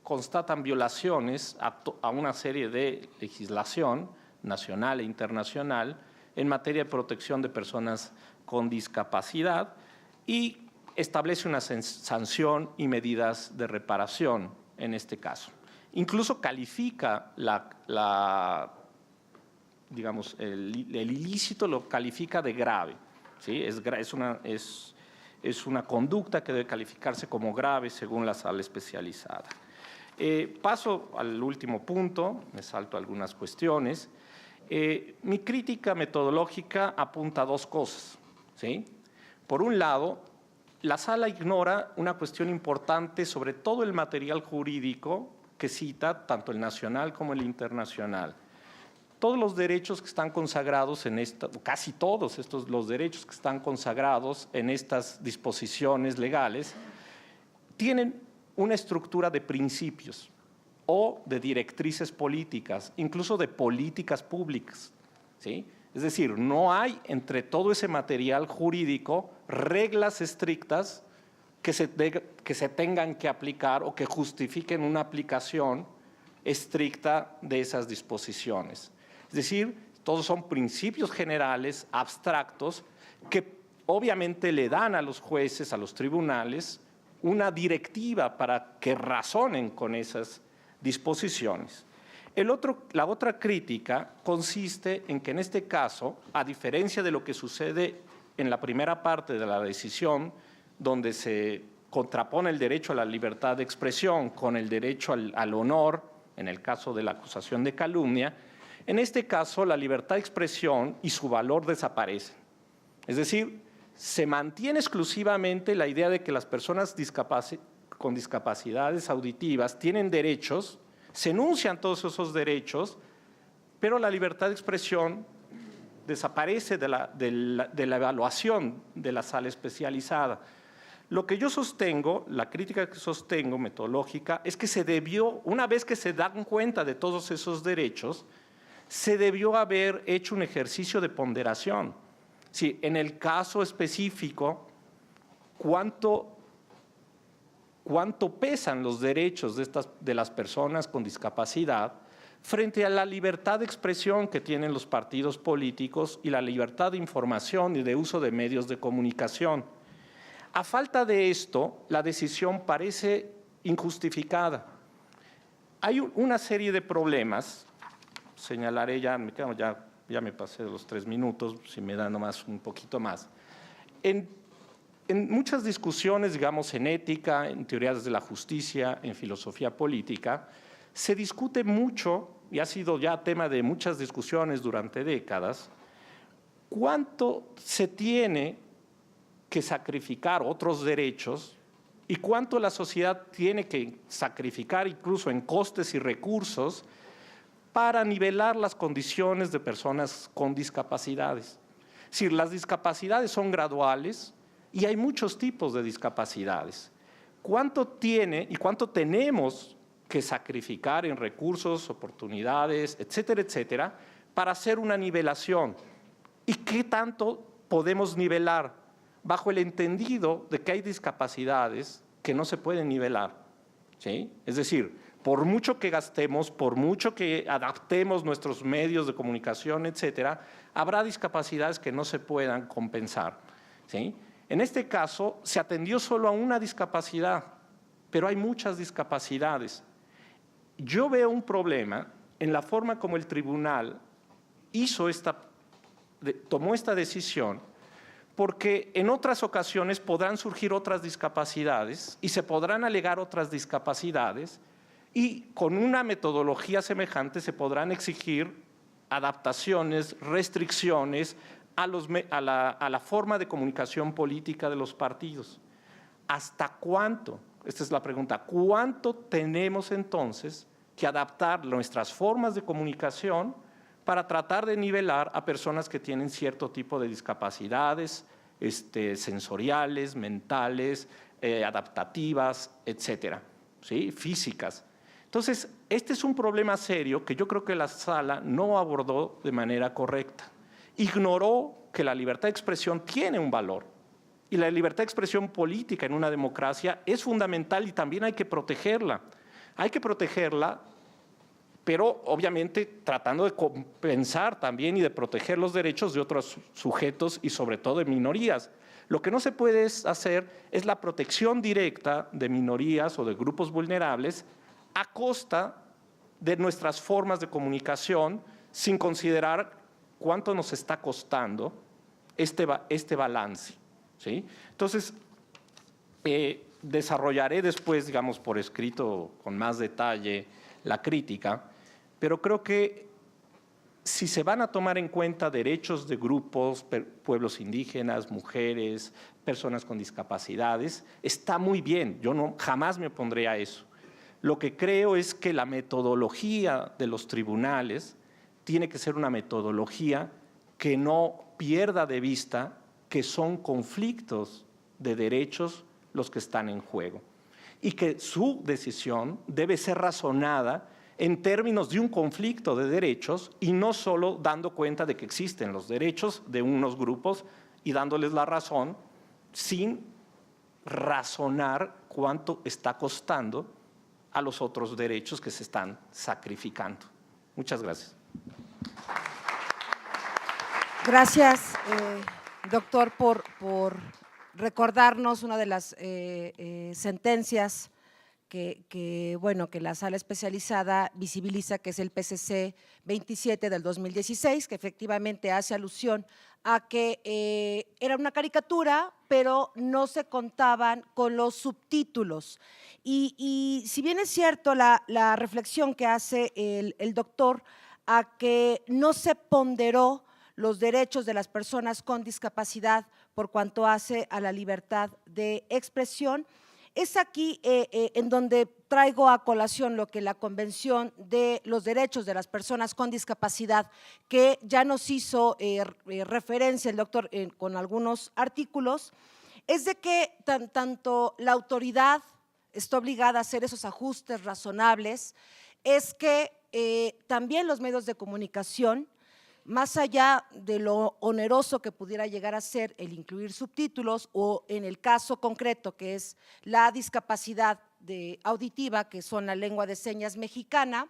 D: constatan violaciones a una serie de legislación nacional e internacional en materia de protección de personas con discapacidad y establece una sanción y medidas de reparación en este caso. Incluso califica la digamos, el ilícito lo califica de grave, ¿sí? Es una conducta que debe calificarse como grave según la sala especializada. Paso al último punto, me salto algunas cuestiones. Mi crítica metodológica apunta a dos cosas, ¿sí? Por un lado, la sala ignora una cuestión importante sobre todo el material jurídico que cita tanto el nacional como el internacional. Todos los derechos que están consagrados en esta, casi todos los derechos que están consagrados en estas disposiciones legales, tienen una estructura de principios o de directrices políticas, incluso de políticas públicas, ¿sí? Es decir, no hay entre todo ese material jurídico reglas estrictas que se tengan que aplicar o que justifiquen una aplicación estricta de esas disposiciones. Es decir, todos son principios generales, abstractos, que obviamente le dan a los jueces, a los tribunales, una directiva para que razonen con esas disposiciones. La otra crítica consiste en que en este caso, a diferencia de lo que sucede en la primera parte de la decisión, donde se contrapone el derecho a la libertad de expresión con el derecho al honor, en el caso de la acusación de calumnia, en este caso la libertad de expresión y su valor desaparecen. Es decir, se mantiene exclusivamente la idea de que las personas con discapacidades auditivas tienen derechos, se enuncian todos esos derechos, pero la libertad de expresión desaparece de la evaluación de la sala especializada. Lo que yo sostengo, la crítica que sostengo metodológica, es que se debió, una vez que se dan cuenta de todos esos derechos, se debió haber hecho un ejercicio de ponderación. Sí, en el caso específico, ¿cuánto pesan los derechos de las personas con discapacidad frente a la libertad de expresión que tienen los partidos políticos y la libertad de información y de uso de medios de comunicación? A falta de esto, la decisión parece injustificada. Hay una serie de problemas, señalaré ya me pasé de los 3 minutos, si me da nomás un poquito más. En muchas discusiones, digamos, en ética, en teorías de la justicia, en filosofía política, se discute mucho, y ha sido ya tema de muchas discusiones durante décadas, cuánto se tiene que sacrificar otros derechos y cuánto la sociedad tiene que sacrificar incluso en costes y recursos para nivelar las condiciones de personas con discapacidades. Es decir, las discapacidades son graduales y hay muchos tipos de discapacidades. ¿Cuánto tiene y cuánto tenemos que sacrificar en recursos, oportunidades, etcétera, etcétera, para hacer una nivelación? ¿Y qué tanto podemos nivelar bajo el entendido de que hay discapacidades que no se pueden nivelar? ¿Sí? Es decir, por mucho que gastemos, por mucho que adaptemos nuestros medios de comunicación, etcétera, habrá discapacidades que no se puedan compensar, ¿sí? En este caso, se atendió solo a una discapacidad, pero hay muchas discapacidades. Yo veo un problema en la forma como el tribunal tomó esta decisión, porque en otras ocasiones podrán surgir otras discapacidades y se podrán alegar otras discapacidades y con una metodología semejante se podrán exigir adaptaciones, restricciones a la forma de comunicación política de los partidos. ¿Hasta cuánto? Esta es la pregunta. ¿Cuánto tenemos entonces que adaptar nuestras formas de comunicación para tratar de nivelar a personas que tienen cierto tipo de discapacidades sensoriales, mentales, adaptativas, etcétera, ¿sí? Físicas? Entonces, este es un problema serio que yo creo que la sala no abordó de manera correcta. Ignoró que la libertad de expresión tiene un valor y la libertad de expresión política en una democracia es fundamental y también hay que protegerla. Hay que protegerla, pero obviamente tratando de compensar también y de proteger los derechos de otros sujetos y sobre todo de minorías. Lo que no se puede hacer es la protección directa de minorías o de grupos vulnerables a costa de nuestras formas de comunicación, sin considerar cuánto nos está costando este balance, ¿sí? Entonces, desarrollaré después, digamos, por escrito con más detalle la crítica, pero creo que si se van a tomar en cuenta derechos de grupos, pueblos indígenas, mujeres, personas con discapacidades, está muy bien, yo jamás me opondré a eso. Lo que creo es que la metodología de los tribunales tiene que ser una metodología que no pierda de vista que son conflictos de derechos los que están en juego y que su decisión debe ser razonada en términos de un conflicto de derechos y no solo dando cuenta de que existen los derechos de unos grupos y dándoles la razón sin razonar cuánto está costando a los otros derechos que se están sacrificando. Muchas gracias.
B: Gracias, doctor, por recordarnos una de las sentencias que la sala especializada visibiliza, que es el PCC 27 del 2016, que efectivamente hace alusión a que era una caricatura, pero no se contaban con los subtítulos. Y si bien es cierto la reflexión que hace el doctor a que no se ponderó los derechos de las personas con discapacidad por cuanto hace a la libertad de expresión, es aquí en donde traigo a colación lo que la Convención de los Derechos de las Personas con Discapacidad, que ya nos hizo referencia el doctor con algunos artículos, es de que tanto la autoridad está obligada a hacer esos ajustes razonables, es que también los medios de comunicación, más allá de lo oneroso que pudiera llegar a ser el incluir subtítulos o en el caso concreto que es la discapacidad auditiva, que son la lengua de señas mexicana,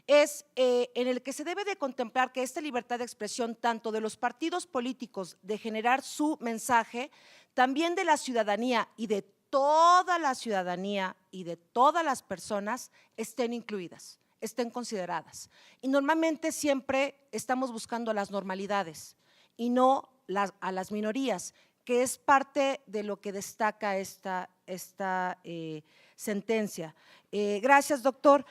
B: es en el que se debe de contemplar que esta libertad de expresión tanto de los partidos políticos de generar su mensaje, también de la ciudadanía y de toda la ciudadanía y de todas las personas estén incluidas, estén consideradas. Y normalmente siempre estamos buscando las normalidades y no a las minorías, que es parte de lo que destaca esta sentencia. Gracias, doctor.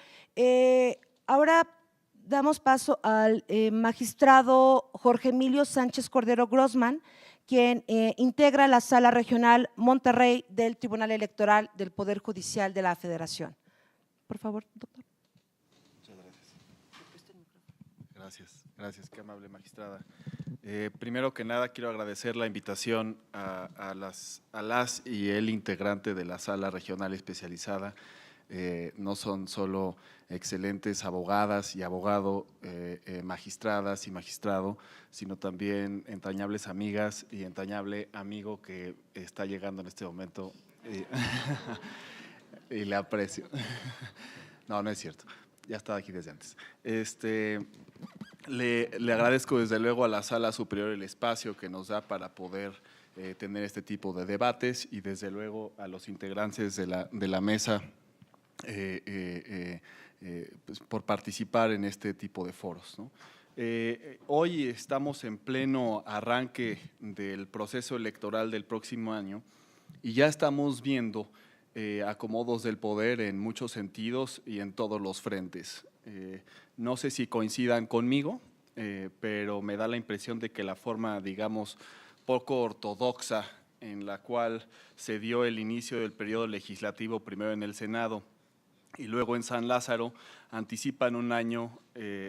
B: Ahora damos paso al magistrado Jorge Emilio Sánchez Cordero Grossman, quien integra la Sala Regional Monterrey del Tribunal Electoral del Poder Judicial de la Federación. Por favor, doctor.
E: Gracias, qué amable magistrada. Primero que nada quiero agradecer la invitación a las y el integrante de la Sala Regional Especializada. No son solo excelentes abogadas y abogado, magistradas y magistrado, sino también entrañables amigas y entrañable amigo que está llegando en este momento y le aprecio. No es cierto, ya estaba aquí desde antes. Le agradezco desde luego a la Sala Superior el espacio que nos da para poder tener este tipo de debates y desde luego a los integrantes de la mesa pues por participar en este tipo de foros, ¿no? Hoy estamos en pleno arranque del proceso electoral del próximo año y ya estamos viendo acomodos del poder en muchos sentidos y en todos los frentes. No sé si coincidan conmigo, pero me da la impresión de que la forma, digamos, poco ortodoxa en la cual se dio el inicio del periodo legislativo, primero en el Senado y luego en San Lázaro, anticipan un año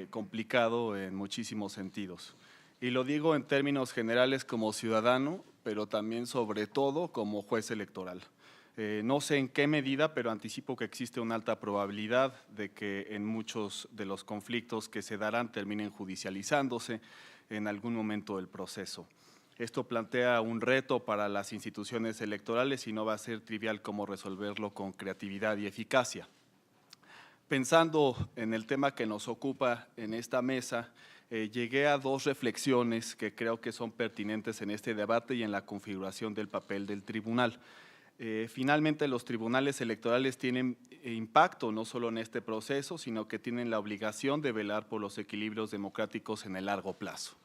E: complicado en muchísimos sentidos. Y lo digo en términos generales como ciudadano, pero también sobre todo como juez electoral. No sé en qué medida, pero anticipo que existe una alta probabilidad de que en muchos de los conflictos que se darán terminen judicializándose en algún momento del proceso. Esto plantea un reto para las instituciones electorales y no va a ser trivial cómo resolverlo con creatividad y eficacia. Pensando en el tema que nos ocupa en esta mesa, llegué a dos reflexiones que creo que son pertinentes en este debate y en la configuración del papel del tribunal. Finalmente, los tribunales electorales tienen impacto no solo en este proceso, sino que tienen la obligación de velar por los equilibrios democráticos en el largo plazo.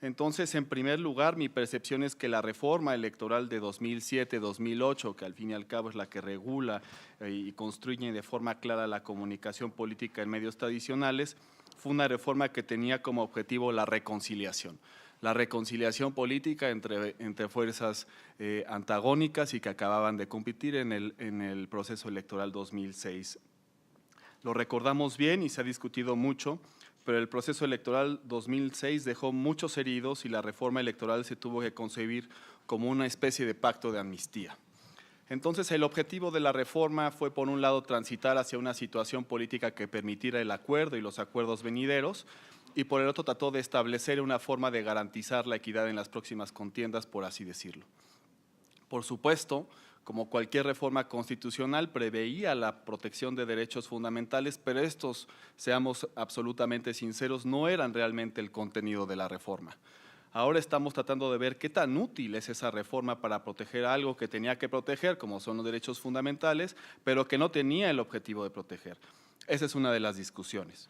E: Entonces, en primer lugar, mi percepción es que la reforma electoral de 2007-2008, que al fin y al cabo es la que regula y construye de forma clara la comunicación política en medios tradicionales, fue una reforma que tenía como objetivo la reconciliación política entre fuerzas antagónicas y que acababan de competir en el proceso electoral 2006. Lo recordamos bien y se ha discutido mucho, pero el proceso electoral 2006 dejó muchos heridos y la reforma electoral se tuvo que concebir como una especie de pacto de amnistía. Entonces, el objetivo de la reforma fue, por un lado, transitar hacia una situación política que permitiera el acuerdo y los acuerdos venideros, y por el otro trató de establecer una forma de garantizar la equidad en las próximas contiendas, por así decirlo. Por supuesto, como cualquier reforma constitucional, preveía la protección de derechos fundamentales, pero estos, seamos absolutamente sinceros, no eran realmente el contenido de la reforma. Ahora estamos tratando de ver qué tan útil es esa reforma para proteger algo que tenía que proteger, como son los derechos fundamentales, pero que no tenía el objetivo de proteger. Esa es una de las discusiones.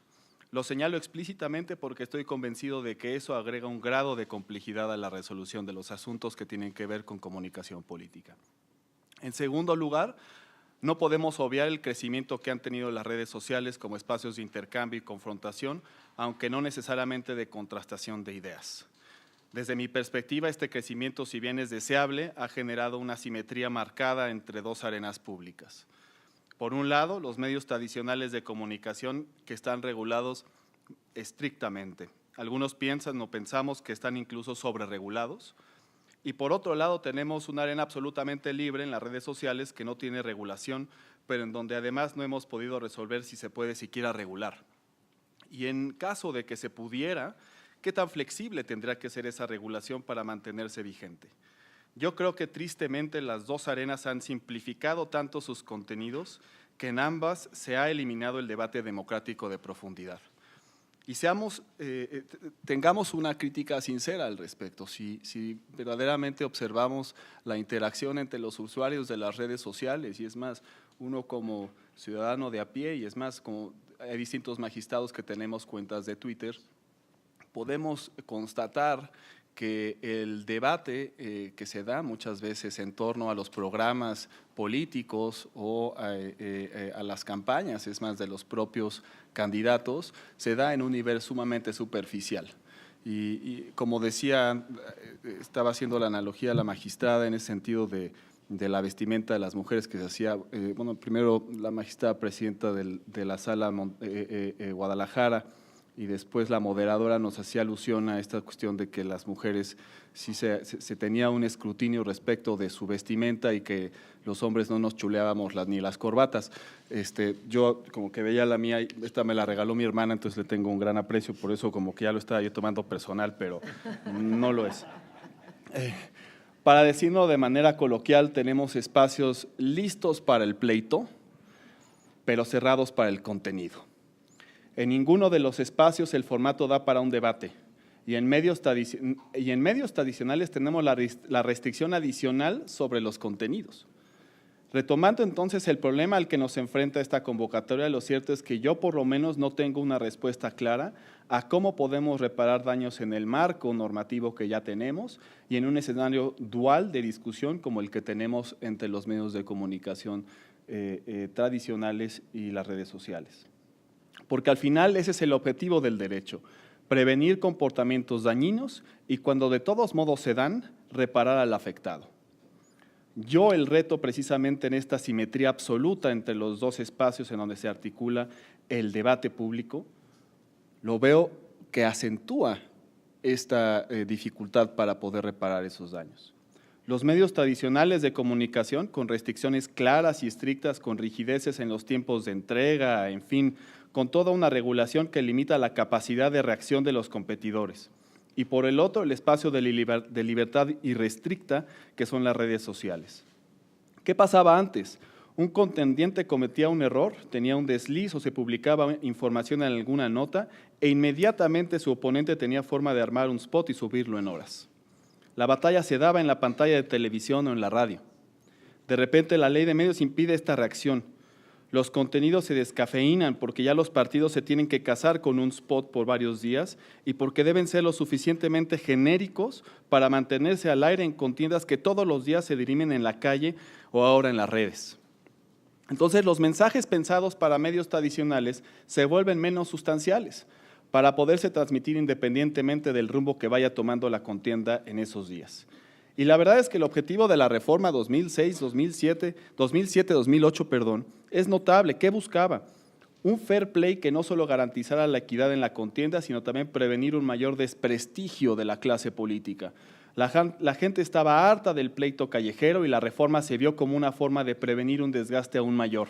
E: Lo señalo explícitamente porque estoy convencido de que eso agrega un grado de complejidad a la resolución de los asuntos que tienen que ver con comunicación política. En segundo lugar, no podemos obviar el crecimiento que han tenido las redes sociales como espacios de intercambio y confrontación, aunque no necesariamente de contrastación de ideas. Desde mi perspectiva, este crecimiento, si bien es deseable, ha generado una asimetría marcada entre dos arenas públicas. Por un lado, los medios tradicionales de comunicación que están regulados estrictamente. Algunos piensan o pensamos que están incluso sobreregulados. Y por otro lado, tenemos una arena absolutamente libre en las redes sociales que no tiene regulación, pero en donde además no hemos podido resolver si se puede siquiera regular. Y en caso de que se pudiera, ¿qué tan flexible tendría que ser esa regulación para mantenerse vigente? Yo creo que tristemente las dos arenas han simplificado tanto sus contenidos que en ambas se ha eliminado el debate democrático de profundidad. Y tengamos una crítica sincera al respecto. Si verdaderamente observamos la interacción entre los usuarios de las redes sociales, y es más, uno como ciudadano de a pie, y es más, como hay distintos magistrados que tenemos cuentas de Twitter, podemos constatar que el debate que se da muchas veces en torno a los programas políticos o a las campañas, es más, de los propios candidatos, se da en un nivel sumamente superficial. Y como decía, estaba haciendo la analogía a la magistrada en ese sentido de la vestimenta de las mujeres que se hacía, bueno, primero la magistrada presidenta de la sala Guadalajara, y después la moderadora nos hacía alusión a esta cuestión de que las mujeres sí se tenía un escrutinio respecto de su vestimenta y que los hombres no nos chuleábamos ni las corbatas. Yo como que veía la mía, esta me la regaló mi hermana, entonces le tengo un gran aprecio, por eso como que ya lo estaba yo tomando personal, pero no lo es. Para decirlo de manera coloquial, tenemos espacios listos para el pleito, pero cerrados para el contenido. En ninguno de los espacios el formato da para un debate y en medios tradicionales tenemos la restricción adicional sobre los contenidos. Retomando entonces el problema al que nos enfrenta esta convocatoria, lo cierto es que yo por lo menos no tengo una respuesta clara a cómo podemos reparar daños en el marco normativo que ya tenemos y en un escenario dual de discusión como el que tenemos entre los medios de comunicación tradicionales y las redes sociales. Porque al final ese es el objetivo del derecho, prevenir comportamientos dañinos y cuando de todos modos se dan, reparar al afectado. Yo el reto precisamente en esta simetría absoluta entre los dos espacios en donde se articula el debate público, lo veo que acentúa esta dificultad para poder reparar esos daños. Los medios tradicionales de comunicación con restricciones claras y estrictas, con rigideces en los tiempos de entrega, en fin, con toda una regulación que limita la capacidad de reacción de los competidores. Y por el otro, el espacio de libertad irrestricta que son las redes sociales. ¿Qué pasaba antes? Un contendiente cometía un error, tenía un desliz o se publicaba información en alguna nota e inmediatamente su oponente tenía forma de armar un spot y subirlo en horas. La batalla se daba en la pantalla de televisión o en la radio. De repente la ley de medios impide esta reacción. Los contenidos se descafeinan porque ya los partidos se tienen que casar con un spot por varios días y porque deben ser lo suficientemente genéricos para mantenerse al aire en contiendas que todos los días se dirimen en la calle o ahora en las redes. Entonces, los mensajes pensados para medios tradicionales se vuelven menos sustanciales para poderse transmitir independientemente del rumbo que vaya tomando la contienda en esos días. Y la verdad es que el objetivo de la reforma 2007-2008, es notable. ¿Qué buscaba? Un fair play que no solo garantizara la equidad en la contienda, sino también prevenir un mayor desprestigio de la clase política. La gente estaba harta del pleito callejero y la reforma se vio como una forma de prevenir un desgaste aún mayor.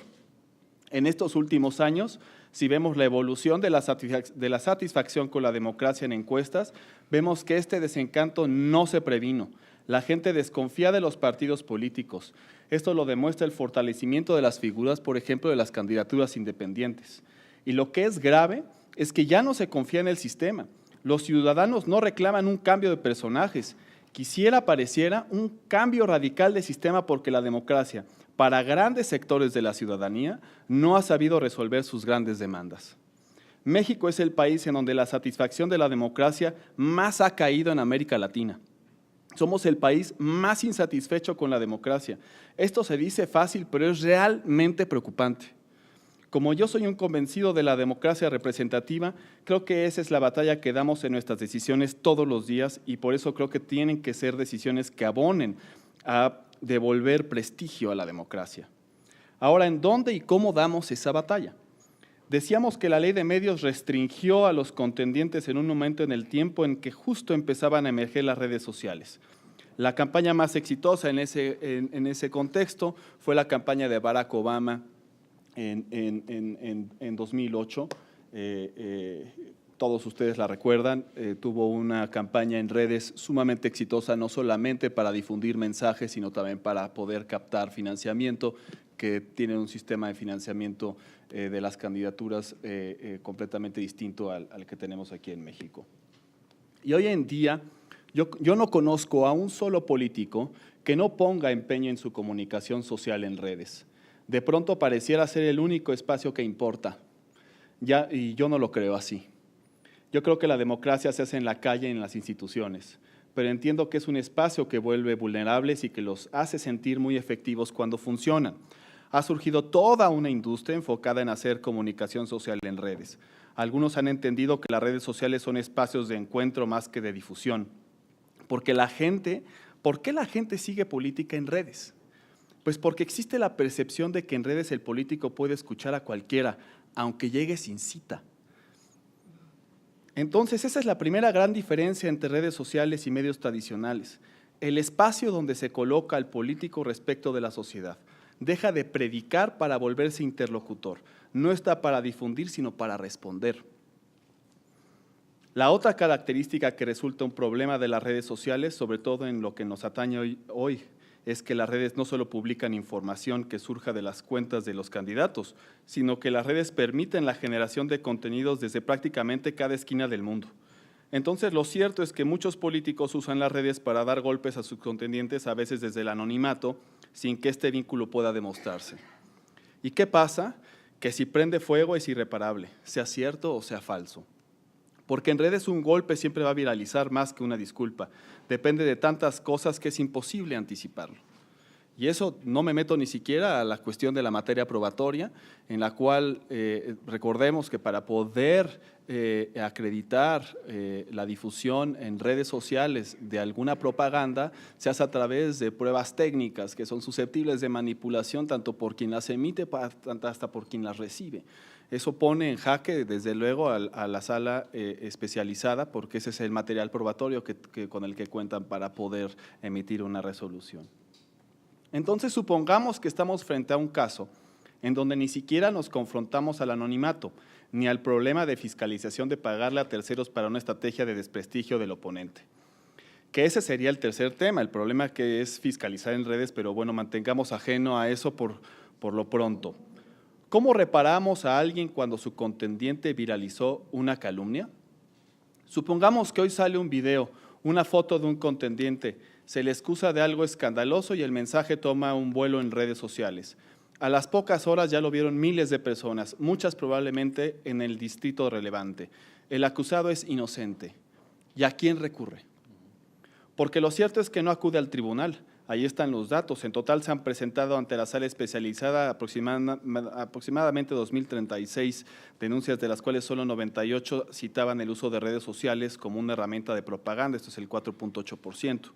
E: En estos últimos años, si vemos la evolución de la satisfacción con la democracia en encuestas, vemos que este desencanto no se previno. La gente desconfía de los partidos políticos. Esto lo demuestra el fortalecimiento de las figuras, por ejemplo, de las candidaturas independientes. Y lo que es grave es que ya no se confía en el sistema. Los ciudadanos no reclaman un cambio de personajes. Pareciera un cambio radical de sistema porque la democracia, para grandes sectores de la ciudadanía, no ha sabido resolver sus grandes demandas. México es el país en donde la satisfacción de la democracia más ha caído en América Latina. Somos el país más insatisfecho con la democracia. Esto se dice fácil, pero es realmente preocupante. Como yo soy un convencido de la democracia representativa, creo que esa es la batalla que damos en nuestras decisiones todos los días y por eso creo que tienen que ser decisiones que abonen a devolver prestigio a la democracia. Ahora, ¿en dónde y cómo damos esa batalla? Decíamos que la ley de medios restringió a los contendientes en un momento en el tiempo en que justo empezaban a emerger las redes sociales. La campaña más exitosa en ese contexto fue la campaña de Barack Obama en 2008. Todos ustedes la recuerdan, tuvo una campaña en redes sumamente exitosa, no solamente para difundir mensajes, sino también para poder captar financiamiento, que tienen un sistema de financiamiento de las candidaturas completamente distinto al que tenemos aquí en México. Y hoy en día yo no conozco a un solo político que no ponga empeño en su comunicación social en redes. De pronto pareciera ser el único espacio que importa, y yo no lo creo así. Yo creo que la democracia se hace en la calle, en las instituciones, pero entiendo que es un espacio que vuelve vulnerables y que los hace sentir muy efectivos cuando funcionan. Ha surgido toda una industria enfocada en hacer comunicación social en redes. Algunos han entendido que las redes sociales son espacios de encuentro más que de difusión. ¿Por qué la gente sigue política en redes? Pues porque existe la percepción de que en redes el político puede escuchar a cualquiera, aunque llegue sin cita. Entonces, esa es la primera gran diferencia entre redes sociales y medios tradicionales. El espacio donde se coloca al político respecto de la sociedad. Deja de predicar para volverse interlocutor. No está para difundir, sino para responder. La otra característica que resulta un problema de las redes sociales, sobre todo en lo que nos atañe hoy, es que las redes no solo publican información que surja de las cuentas de los candidatos, sino que las redes permiten la generación de contenidos desde prácticamente cada esquina del mundo. Entonces, lo cierto es que muchos políticos usan las redes para dar golpes a sus contendientes, a veces desde el anonimato, sin que este vínculo pueda demostrarse. ¿Y qué pasa? Que si prende fuego es irreparable, sea cierto o sea falso. Porque en redes un golpe siempre va a viralizar más que una disculpa. Depende de tantas cosas que es imposible anticiparlo. Y eso no me meto ni siquiera a la cuestión de la materia probatoria, en la cual recordemos que para poder acreditar la difusión en redes sociales de alguna propaganda, se hace a través de pruebas técnicas que son susceptibles de manipulación tanto por quien las emite hasta por quien las recibe. Eso pone en jaque, desde luego, a la sala especializada, porque ese es el material probatorio con el que cuentan para poder emitir una resolución. Entonces, supongamos que estamos frente a un caso en donde ni siquiera nos confrontamos al anonimato, ni al problema de fiscalización de pagarle a terceros para una estrategia de desprestigio del oponente. Que ese sería el tercer tema, el problema que es fiscalizar en redes, pero bueno, mantengamos ajeno a eso por lo pronto. ¿Cómo reparamos a alguien cuando su contendiente viralizó una calumnia? Supongamos que hoy sale un video, una foto de un contendiente Se le excusa de algo escandaloso y el mensaje toma un vuelo en redes sociales. A las pocas horas ya lo vieron miles de personas, muchas probablemente en el distrito relevante. El acusado es inocente. ¿Y a quién recurre? Porque lo cierto es que no acude al tribunal. Ahí están los datos. En total se han presentado ante la sala especializada aproximadamente 2.036 denuncias, de las cuales solo 98 citaban el uso de redes sociales como una herramienta de propaganda. Esto es el 4.8%.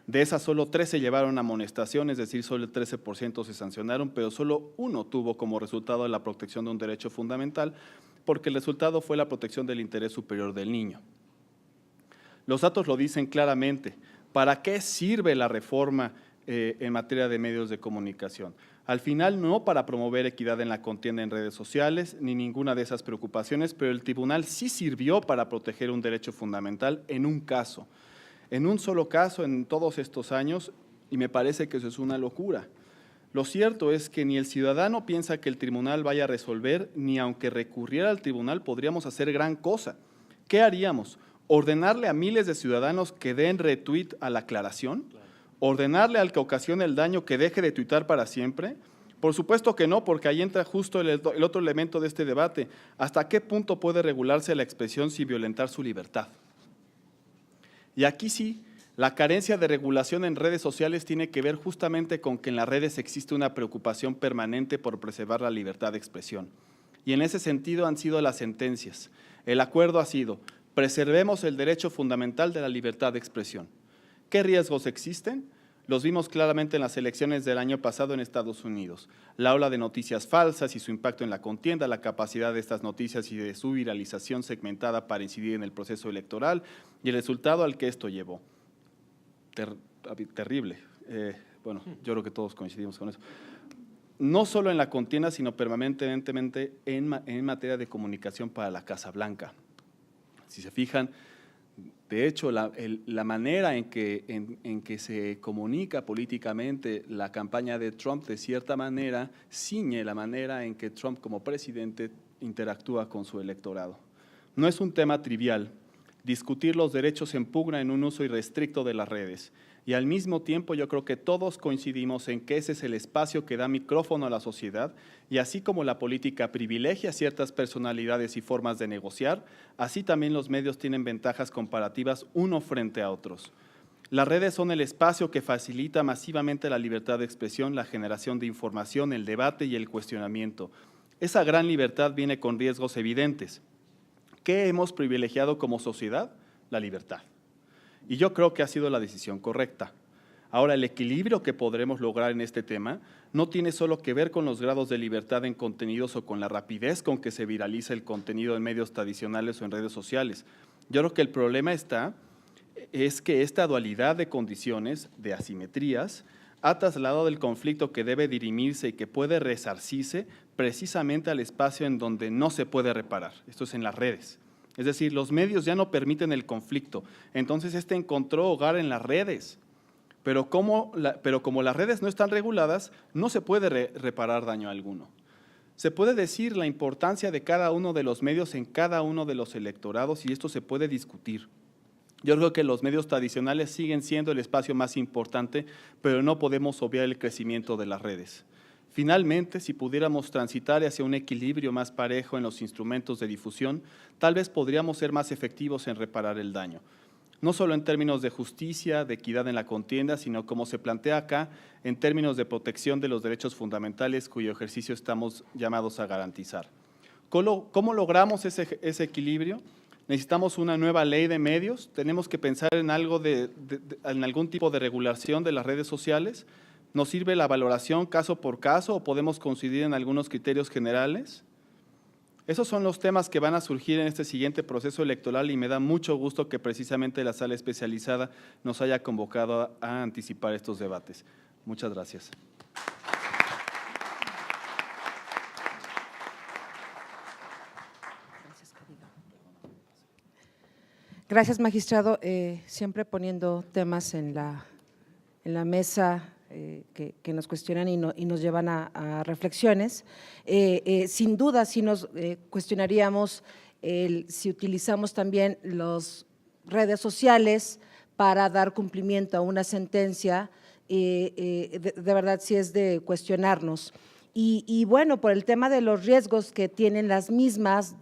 E: De esas, solo 13 llevaron amonestación, es decir, solo el 13% se sancionaron, pero solo uno tuvo como resultado la protección de un derecho fundamental, porque el resultado fue la protección del interés superior del niño. Los datos lo dicen claramente. ¿Para qué sirve la reforma en materia de medios de comunicación? Al final, no para promover equidad en la contienda en redes sociales, ni ninguna de esas preocupaciones, pero el tribunal sí sirvió para proteger un derecho fundamental en un caso. En un solo caso en todos estos años, y me parece que eso es una locura. Lo cierto es que ni el ciudadano piensa que el tribunal vaya a resolver, ni aunque recurriera al tribunal podríamos hacer gran cosa. ¿Qué haríamos? ¿Ordenarle a miles de ciudadanos que den retweet a la aclaración? ¿Ordenarle al que ocasione el daño que deje de tuitar para siempre? Por supuesto que no, porque ahí entra justo el otro elemento de este debate. ¿Hasta qué punto puede regularse la expresión sin violentar su libertad? Y aquí sí, la carencia de regulación en redes sociales tiene que ver justamente con que en las redes existe una preocupación permanente por preservar la libertad de expresión. Y en ese sentido han sido las sentencias. El acuerdo ha sido: preservemos el derecho fundamental de la libertad de expresión. ¿Qué riesgos existen? Los vimos claramente en las elecciones del año pasado en Estados Unidos. La ola de noticias falsas y su impacto en la contienda, la capacidad de estas noticias y de su viralización segmentada para incidir en el proceso electoral y el resultado al que esto llevó. Terrible. Bueno, yo creo que todos coincidimos con eso. No solo en la contienda, sino permanentemente en materia de comunicación para la Casa Blanca. Si se fijan, de hecho, la manera en que se comunica políticamente la campaña de Trump, de cierta manera, ciñe la manera en que Trump como presidente interactúa con su electorado. No es un tema trivial. Discutir los derechos en pugna en un uso irrestricto de las redes. Y al mismo tiempo yo creo que todos coincidimos en que ese es el espacio que da micrófono a la sociedad, y así como la política privilegia ciertas personalidades y formas de negociar, así también los medios tienen ventajas comparativas uno frente a otros. Las redes son el espacio que facilita masivamente la libertad de expresión, la generación de información, el debate y el cuestionamiento. Esa gran libertad viene con riesgos evidentes. ¿Qué hemos privilegiado como sociedad? La libertad. Y yo creo que ha sido la decisión correcta. Ahora, el equilibrio que podremos lograr en este tema no tiene solo que ver con los grados de libertad en contenidos o con la rapidez con que se viraliza el contenido en medios tradicionales o en redes sociales. Yo creo que el problema es que esta dualidad de condiciones, de asimetrías, ha trasladado el conflicto que debe dirimirse y que puede resarcirse precisamente al espacio en donde no se puede reparar. Esto es en las redes. Es decir, los medios ya no permiten el conflicto, entonces este encontró hogar en las redes. Pero como las redes no están reguladas, no se puede reparar daño alguno. Se puede decir la importancia de cada uno de los medios en cada uno de los electorados y esto se puede discutir. Yo creo que los medios tradicionales siguen siendo el espacio más importante, pero no podemos obviar el crecimiento de las redes. Finalmente, si pudiéramos transitar hacia un equilibrio más parejo en los instrumentos de difusión, tal vez podríamos ser más efectivos en reparar el daño. No solo en términos de justicia, de equidad en la contienda, sino como se plantea acá, en términos de protección de los derechos fundamentales cuyo ejercicio estamos llamados a garantizar. ¿Cómo logramos ese equilibrio? Necesitamos una nueva ley de medios, tenemos que pensar en en algún tipo de regulación de las redes sociales. ¿Nos sirve la valoración caso por caso o podemos coincidir en algunos criterios generales? Esos son los temas que van a surgir en este siguiente proceso electoral y me da mucho gusto que precisamente la sala especializada nos haya convocado a anticipar estos debates. Muchas gracias.
B: Gracias, magistrado. Siempre poniendo temas en la mesa que nos cuestionan y nos llevan a reflexiones. Sin duda, sí nos cuestionaríamos si utilizamos también las redes sociales para dar cumplimiento a una sentencia, de verdad sí es de cuestionarnos. Y bueno, por el tema de los riesgos que tienen las mismas,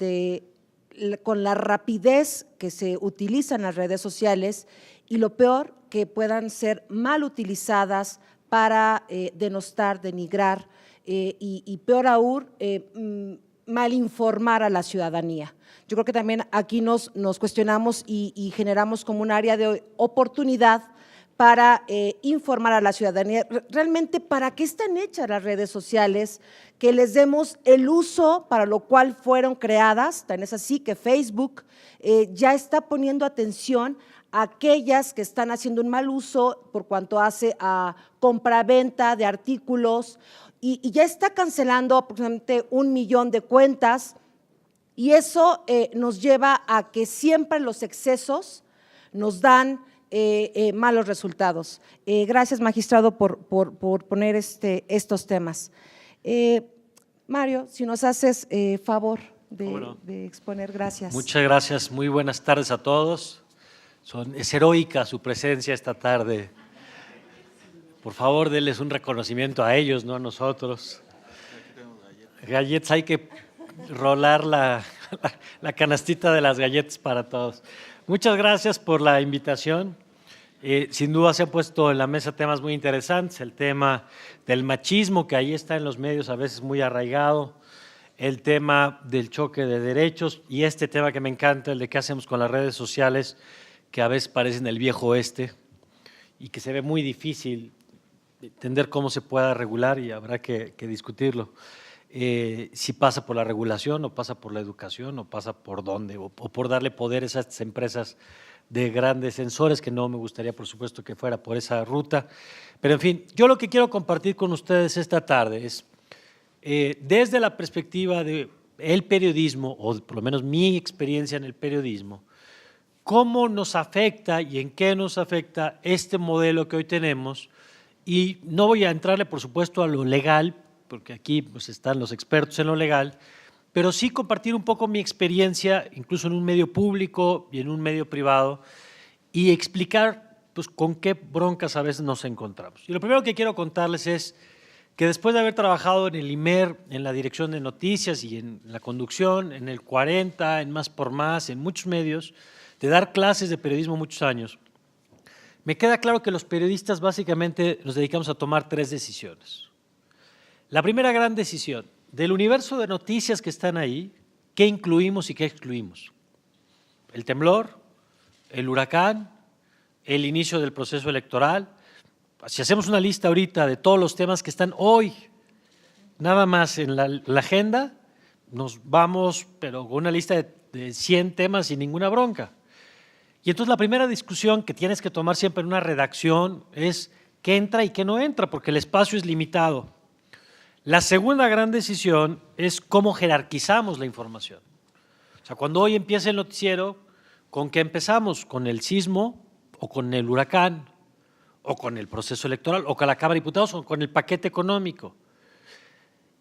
B: con la rapidez que se utilizan las redes sociales y lo peor, que puedan ser mal utilizadas para denostar, denigrar y peor aún, mal informar a la ciudadanía. Yo creo que también aquí nos cuestionamos y generamos como un área de oportunidad para informar a la ciudadanía. Realmente, ¿para qué están hechas las redes sociales? Que les demos el uso para lo cual fueron creadas. Tan es así que Facebook ya está poniendo atención a aquellas que están haciendo un mal uso por cuanto hace a compra-venta de artículos y ya está cancelando aproximadamente 1 millón de cuentas. Y eso nos lleva a que siempre los excesos nos dan malos resultados. Gracias, magistrado, por poner estos temas. Mario, si nos haces favor de exponer, gracias.
F: Muchas gracias, muy buenas tardes a todos. Es heroica su presencia esta tarde. Por favor, denles un reconocimiento a ellos, no a nosotros. Galletas, hay que rolar la canastita de las galletas para todos. Muchas gracias por la invitación. Sin duda se han puesto en la mesa temas muy interesantes, el tema del machismo, que ahí está en los medios a veces muy arraigado, el tema del choque de derechos y este tema que me encanta, el de qué hacemos con las redes sociales, que a veces parecen el viejo oeste y que se ve muy difícil entender cómo se pueda regular y habrá que discutirlo. Si pasa por la regulación o pasa por la educación o pasa por dónde o por darle poder a esas empresas de grandes sensores, que no me gustaría por supuesto que fuera por esa ruta. Pero en fin, yo lo que quiero compartir con ustedes esta tarde es desde la perspectiva del periodismo o por lo menos mi experiencia en el periodismo, cómo nos afecta y en qué nos afecta este modelo que hoy tenemos. Y no voy a entrarle, por supuesto, a lo legal, porque aquí pues, están los expertos en lo legal, pero sí compartir un poco mi experiencia, incluso en un medio público y en un medio privado, y explicar pues, con qué broncas a veces nos encontramos. Y lo primero que quiero contarles es que después de haber trabajado en el IMER, en la dirección de noticias y en la conducción, en el 40, en Más por Más, en muchos medios, de dar clases de periodismo muchos años, me queda claro que los periodistas básicamente nos dedicamos a tomar 3 decisiones. La primera gran decisión, del universo de noticias que están ahí, ¿qué incluimos y qué excluimos? El temblor, el huracán, el inicio del proceso electoral. Si hacemos una lista ahorita de todos los temas que están hoy, nada más en la agenda, nos vamos, pero con una lista de 100 temas sin ninguna bronca. Y entonces la primera discusión que tienes que tomar siempre en una redacción es qué entra y qué no entra, porque el espacio es limitado. La segunda gran decisión es cómo jerarquizamos la información. O sea, cuando hoy empieza el noticiero, ¿con qué empezamos? ¿Con el sismo o con el huracán o con el proceso electoral o con la Cámara de Diputados o con el paquete económico?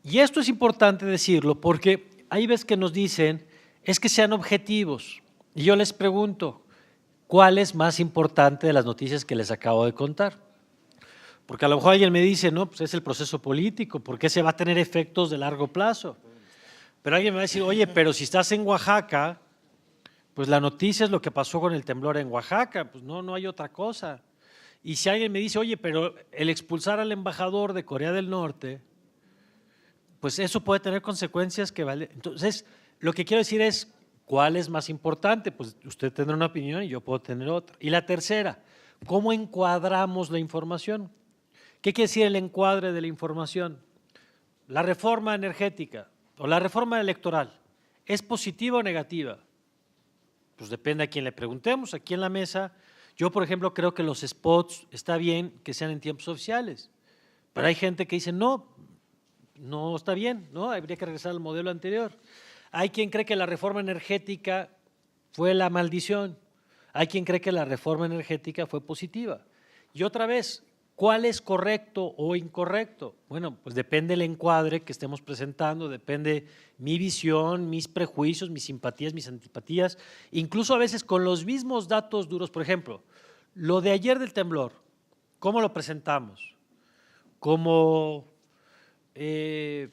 F: Y esto es importante decirlo porque hay veces que nos dicen es que sean objetivos. Y yo les pregunto, ¿cuál es más importante de las noticias que les acabo de contar? Porque a lo mejor alguien me dice, no, pues es el proceso político, porque ese va a tener efectos de largo plazo. Pero alguien me va a decir, oye, pero si estás en Oaxaca, pues la noticia es lo que pasó con el temblor en Oaxaca, pues no hay otra cosa. Y si alguien me dice, oye, pero el expulsar al embajador de Corea del Norte, pues eso puede tener consecuencias que vale. Entonces, lo que quiero decir es, ¿cuál es más importante? Pues usted tendrá una opinión y yo puedo tener otra. Y la tercera, ¿cómo encuadramos la información? ¿Qué quiere decir el encuadre de la información? La reforma energética o la reforma electoral, ¿es positiva o negativa? Pues depende a quién le preguntemos. Aquí en la mesa, yo por ejemplo creo que los spots está bien que sean en tiempos oficiales, pero hay gente que dice no está bien, ¿no? Habría que regresar al modelo anterior. Hay quien cree que la reforma energética fue la maldición, hay quien cree que la reforma energética fue positiva. Y otra vez, ¿cuál es correcto o incorrecto? Bueno, pues depende del encuadre que estemos presentando, depende mi visión, mis prejuicios, mis simpatías, mis antipatías, incluso a veces con los mismos datos duros. Por ejemplo, Lo de ayer del temblor, ¿cómo lo presentamos? Como que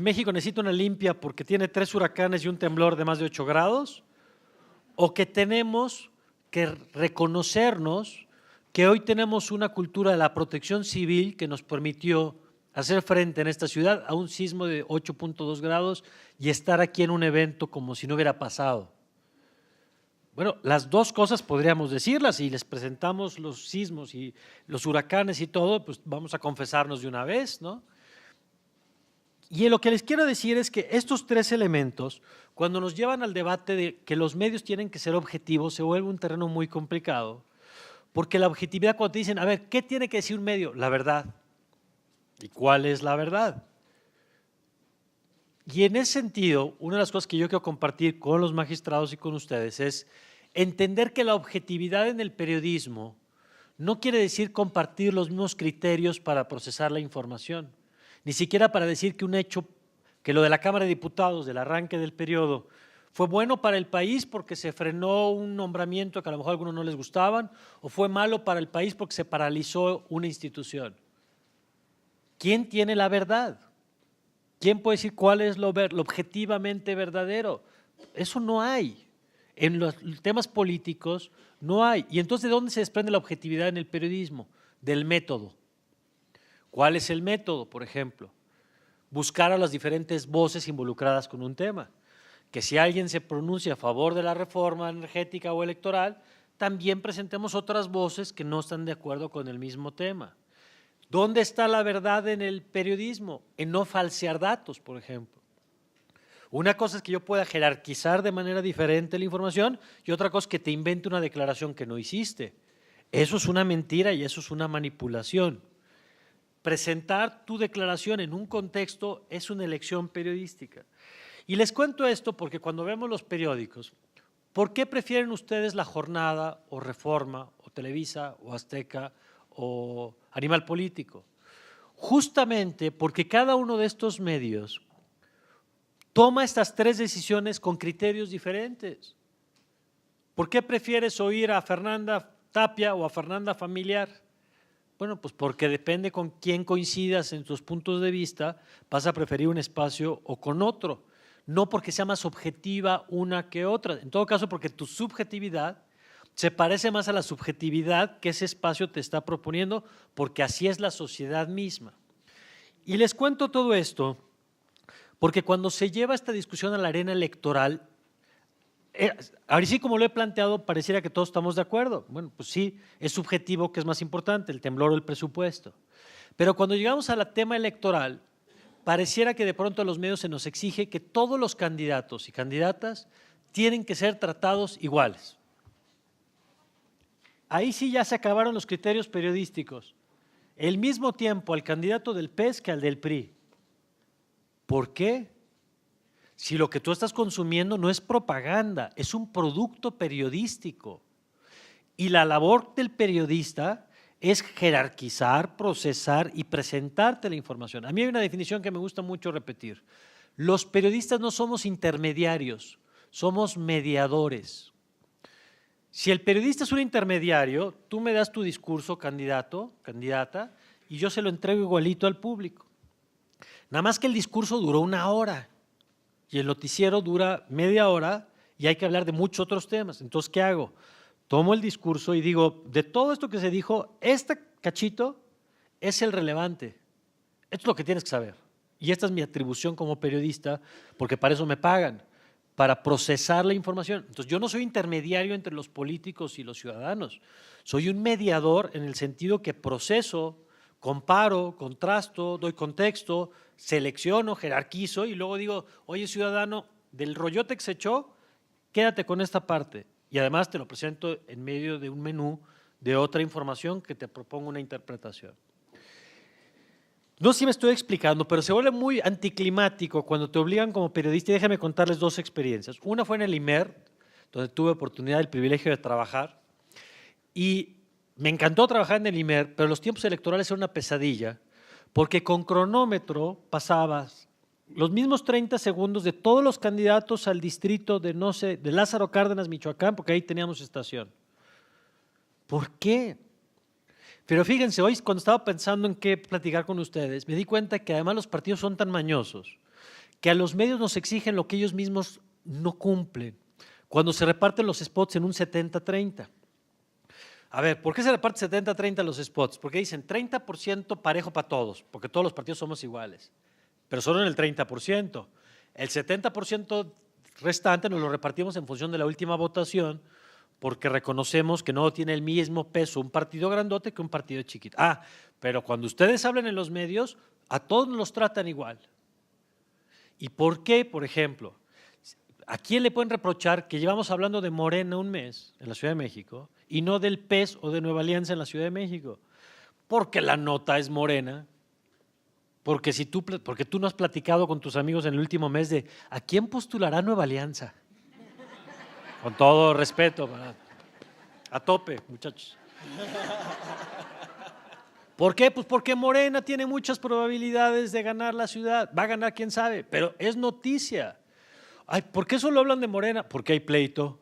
F: México necesita una limpia porque tiene 3 huracanes y un temblor de más de 8 grados, o que tenemos que reconocernos que hoy tenemos una cultura de la protección civil que nos permitió hacer frente en esta ciudad a un sismo de 8.2 grados y estar aquí en un evento como si no hubiera pasado. Bueno, las dos cosas podríamos decirlas, y les presentamos los sismos y los huracanes y todo, pues vamos a confesarnos de una vez, ¿no? Y lo que les quiero decir es que estos 3 elementos, cuando nos llevan al debate de que los medios tienen que ser objetivos, se vuelve un terreno muy complicado, porque la objetividad, cuando te dicen, a ver, ¿qué tiene que decir un medio? La verdad. ¿Y cuál es la verdad? Y en ese sentido, una de las cosas que yo quiero compartir con los magistrados y con ustedes es entender que la objetividad en el periodismo no quiere decir compartir los mismos criterios para procesar la información, ni siquiera para decir que un hecho, que lo de la Cámara de Diputados, del arranque del periodo, fue bueno para el país porque se frenó un nombramiento que a lo mejor a algunos no les gustaban, o fue malo para el país porque se paralizó una institución. ¿Quién tiene la verdad? ¿Quién puede decir cuál es lo objetivamente verdadero? Eso no hay. En los temas políticos no hay. Y entonces, ¿de dónde se desprende la objetividad en el periodismo? Del método. ¿Cuál es el método, por ejemplo? Buscar a las diferentes voces involucradas con un tema. Que si alguien se pronuncia a favor de la reforma energética o electoral, también presentemos otras voces que no están de acuerdo con el mismo tema. ¿Dónde está la verdad en el periodismo? En no falsear datos, por ejemplo. Una cosa es que yo pueda jerarquizar de manera diferente la información y otra cosa es que te invente una declaración que no hiciste. Eso es una mentira y eso es una manipulación. Presentar tu declaración en un contexto es una elección periodística. Y les cuento esto porque cuando vemos los periódicos, ¿por qué prefieren ustedes La Jornada o Reforma o Televisa o Azteca o Animal Político? Justamente porque cada uno de estos medios toma estas 3 decisiones con criterios diferentes. ¿Por qué prefieres oír a Fernanda Tapia o a Fernanda Familiar? Bueno, pues porque depende con quién coincidas en tus puntos de vista, vas a preferir un espacio o con otro. No porque sea más objetiva una que otra. En todo caso, porque tu subjetividad se parece más a la subjetividad que ese espacio te está proponiendo, porque así es la sociedad misma. Y les cuento todo esto porque cuando se lleva esta discusión a la arena electoral, ahora sí, como lo he planteado, pareciera que todos estamos de acuerdo. Bueno, pues sí, es subjetivo que es más importante, el temblor o el presupuesto. Pero cuando llegamos al tema electoral, pareciera que de pronto a los medios se nos exige que todos los candidatos y candidatas tienen que ser tratados iguales. Ahí sí ya se acabaron los criterios periodísticos. El mismo tiempo al candidato del PES que al del PRI. ¿Por qué? Si lo que tú estás consumiendo no es propaganda, es un producto periodístico. Y la labor del periodista es jerarquizar, procesar y presentarte la información. A mí hay una definición que me gusta mucho repetir. Los periodistas no somos intermediarios, somos mediadores. Si el periodista es un intermediario, tú me das tu discurso, candidato, candidata, y yo se lo entrego igualito al público. Nada más que el discurso duró 1 hora y el noticiero dura media hora y hay que hablar de muchos otros temas. Entonces, ¿qué hago? Tomo el discurso y digo, de todo esto que se dijo, este cachito es el relevante. Esto es lo que tienes que saber. Y esta es mi atribución como periodista, porque para eso me pagan, para procesar la información. Entonces, yo no soy intermediario entre los políticos y los ciudadanos. Soy un mediador en el sentido que proceso, comparo, contrasto, doy contexto, selecciono, jerarquizo y luego digo, oye ciudadano, del rollote que se echó, quédate con esta parte. Y además te lo presento en medio de un menú de otra información que te propongo una interpretación. No sé si me estoy explicando, pero se vuelve muy anticlimático cuando te obligan como periodista. Y déjame contarles 2 experiencias. Una fue en el IMER, donde tuve oportunidad, el privilegio de trabajar. Y me encantó trabajar en el IMER, pero los tiempos electorales eran una pesadilla, porque con cronómetro pasabas los mismos 30 segundos de todos los candidatos al distrito de, no sé, de Lázaro Cárdenas, Michoacán, porque ahí teníamos estación. ¿Por qué? Pero fíjense, hoy cuando estaba pensando en qué platicar con ustedes, me di cuenta que además los partidos son tan mañosos que a los medios nos exigen lo que ellos mismos no cumplen cuando se reparten los spots en un 70-30. A ver, ¿por qué se reparte 70-30 los spots? Porque dicen 30% parejo para todos, porque todos los partidos somos iguales, pero solo en el 30%. El 70% restante nos lo repartimos en función de la última votación, porque reconocemos que no tiene el mismo peso un partido grandote que un partido chiquito. Ah, pero cuando ustedes hablan en los medios, a todos nos los tratan igual. ¿Y por qué, por ejemplo? ¿A quién le pueden reprochar que llevamos hablando de Morena un mes en la Ciudad de México y no del PES o de Nueva Alianza en la Ciudad de México? Porque la nota es Morena. Porque tú no has platicado con tus amigos en el último mes de ¿a quién postulará Nueva Alianza? Con todo respeto, a tope, muchachos. ¿Por qué? Pues porque Morena tiene muchas probabilidades de ganar la ciudad. Va a ganar quién sabe, pero es noticia. Ay, ¿por qué solo hablan de Morena? Porque hay pleito.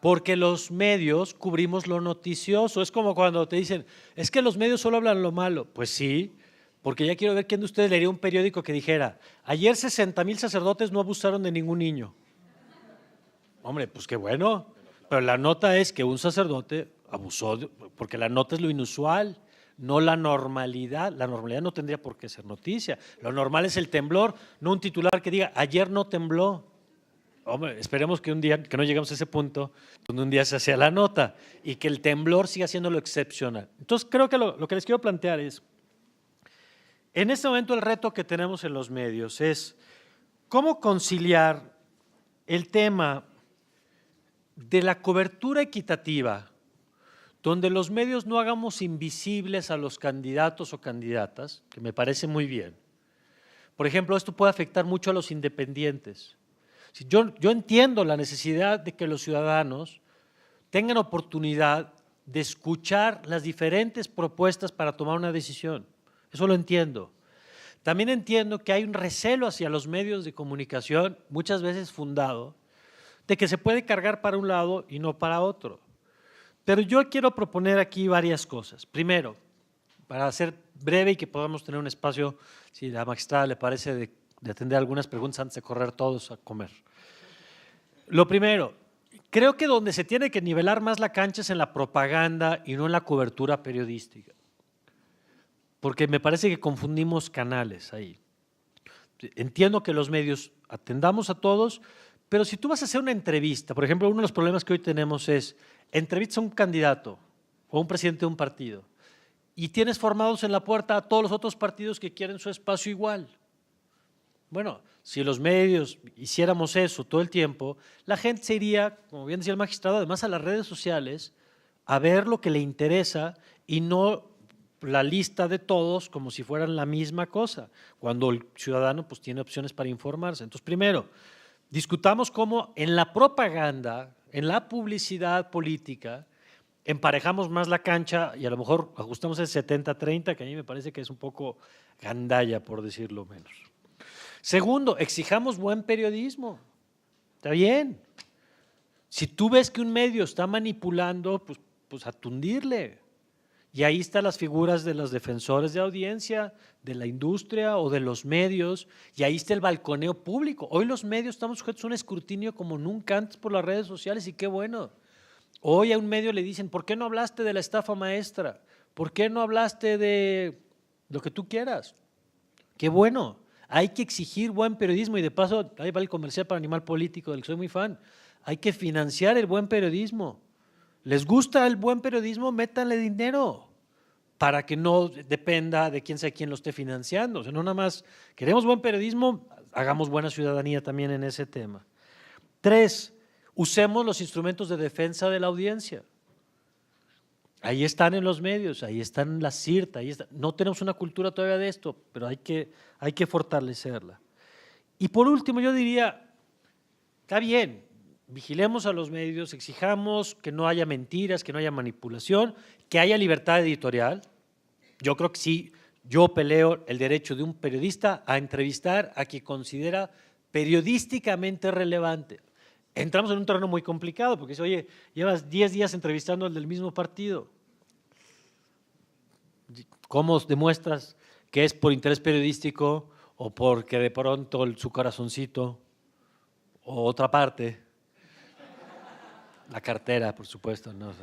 F: Porque los medios cubrimos lo noticioso. Es como cuando te dicen, es que los medios solo hablan lo malo. Pues sí, porque ya quiero ver quién de ustedes leería un periódico que dijera, ayer 60,000 sacerdotes no abusaron de ningún niño. Hombre, pues qué bueno, pero la nota es que un sacerdote abusó, porque la nota es lo inusual, no la normalidad. La normalidad no tendría por qué ser noticia. Lo normal es el temblor, no un titular que diga, ayer no tembló. Hombre, esperemos que un día, que no lleguemos a ese punto, donde un día se hacía la nota y que el temblor siga siendo lo excepcional. Entonces, creo que lo que les quiero plantear es, en este momento el reto que tenemos en los medios es cómo conciliar el tema de la cobertura equitativa, donde los medios no hagamos invisibles a los candidatos o candidatas, que me parece muy bien. Por ejemplo, esto puede afectar mucho a los independientes. Yo entiendo la necesidad de que los ciudadanos tengan oportunidad de escuchar las diferentes propuestas para tomar una decisión. Eso lo entiendo. También entiendo que hay un recelo hacia los medios de comunicación, muchas veces fundado, de que se puede cargar para un lado y no para otro. Pero yo quiero proponer aquí varias cosas. Primero, para ser breve y que podamos tener un espacio, si a la magistrada le parece, de atender algunas preguntas antes de correr todos a comer. Lo primero, creo que donde se tiene que nivelar más la cancha es en la propaganda y no en la cobertura periodística, porque me parece que confundimos canales ahí. Entiendo que los medios atendamos a todos, pero si tú vas a hacer una entrevista, por ejemplo, uno de los problemas que hoy tenemos es, entrevistas a un candidato o a un presidente de un partido y tienes formados en la puerta a todos los otros partidos que quieren su espacio igual. Bueno, si los medios hiciéramos eso todo el tiempo, la gente se iría, como bien decía el magistrado, además a las redes sociales, a ver lo que le interesa y no la lista de todos como si fueran la misma cosa, cuando el ciudadano pues tiene opciones para informarse. Entonces, primero, discutamos cómo en la propaganda, en la publicidad política, emparejamos más la cancha y a lo mejor ajustamos el 70-30, que a mí me parece que es un poco gandalla, por decirlo menos. Segundo, exijamos buen periodismo. Está bien. Si tú ves que un medio está manipulando, pues a tundirle. Y ahí están las figuras de los defensores de audiencia, de la industria o de los medios, y ahí está el balconeo público. Hoy los medios estamos sujetos a un escrutinio como nunca antes por las redes sociales y qué bueno. Hoy a un medio le dicen, ¿por qué no hablaste de la estafa maestra? ¿Por qué no hablaste de lo que tú quieras? Qué bueno. Hay que exigir buen periodismo y de paso, ahí va el comercial para Animal Político, del que soy muy fan. Hay que financiar el buen periodismo. ¿Les gusta el buen periodismo? Métanle dinero para que no dependa de quién sabe quién lo esté financiando. O sea, no nada más queremos buen periodismo, hagamos buena ciudadanía también en ese tema. 3, usemos los instrumentos de defensa de la audiencia. Ahí están en los medios, ahí están en la CIRT, ahí está. No tenemos una cultura todavía de esto, pero hay que fortalecerla. Y por último, yo diría, está bien, vigilemos a los medios, exijamos que no haya mentiras, que no haya manipulación, que haya libertad editorial. Yo creo que sí, yo peleo el derecho de un periodista a entrevistar a quien considera periodísticamente relevante. entramos en un terreno muy complicado, porque dice, oye, llevas 10 días entrevistando al del mismo partido. ¿Cómo demuestras que es por interés periodístico o porque de pronto su corazoncito o otra parte? La cartera, por supuesto. No,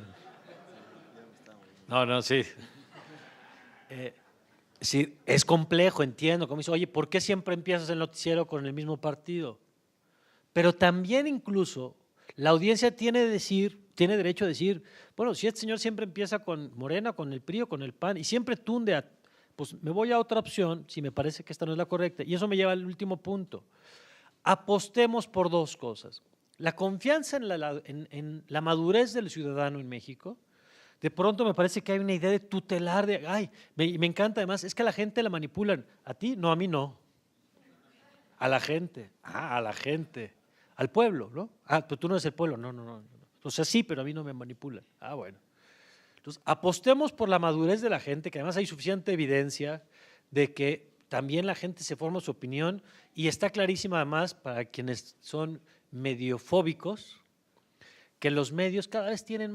F: sí. Sí, es complejo, entiendo. Como dice, oye, ¿por qué siempre empiezas el noticiero con el mismo partido? Pero también incluso la audiencia tiene derecho a decir, bueno, si este señor siempre empieza con Morena, con el PRI o con el PAN y siempre tunde a, pues me voy a otra opción si me parece que esta no es la correcta. Y eso me lleva al último punto. Apostemos por dos cosas. La confianza en la madurez del ciudadano en México. De pronto me parece que hay una idea de tutelar, me encanta además, es que a la gente la manipulan. ¿A ti? No, a mí no. A la gente. A la gente. Al pueblo, ¿no? Pero tú no eres el pueblo. No. O sea, sí, pero a mí no me manipulan. Bueno. Entonces, apostemos por la madurez de la gente, que además hay suficiente evidencia de que también la gente se forma su opinión y está clarísima además para quienes son mediofóbicos que los medios cada vez tienen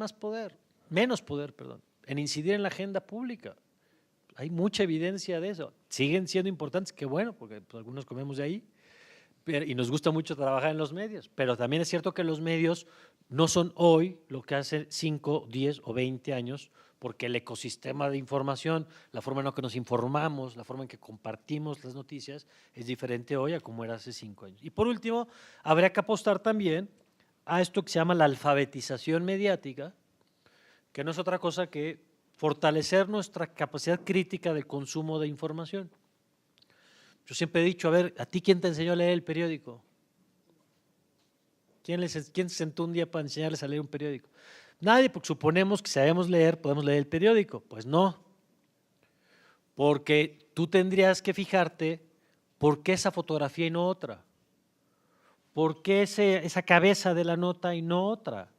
F: menos poder, en incidir en la agenda pública. Hay mucha evidencia de eso. Siguen siendo importantes, qué bueno, porque pues, algunos comemos de ahí y nos gusta mucho trabajar en los medios, pero también es cierto que los medios no son hoy lo que hace 5, 10 o 20 años, porque el ecosistema de información, la forma en la que nos informamos, la forma en que compartimos las noticias es diferente hoy a como era hace 5 años. Y por último, habría que apostar también a esto que se llama la alfabetización mediática, que no es otra cosa que fortalecer nuestra capacidad crítica de consumo de información. Yo siempre he dicho, a ver, ¿a ti quién te enseñó a leer el periódico? ¿Quién se sentó un día para enseñarles a leer un periódico? Nadie, porque suponemos que si sabemos leer, podemos leer el periódico. Pues no, porque tú tendrías que fijarte por qué esa fotografía y no otra, por qué esa cabeza de la nota y no otra,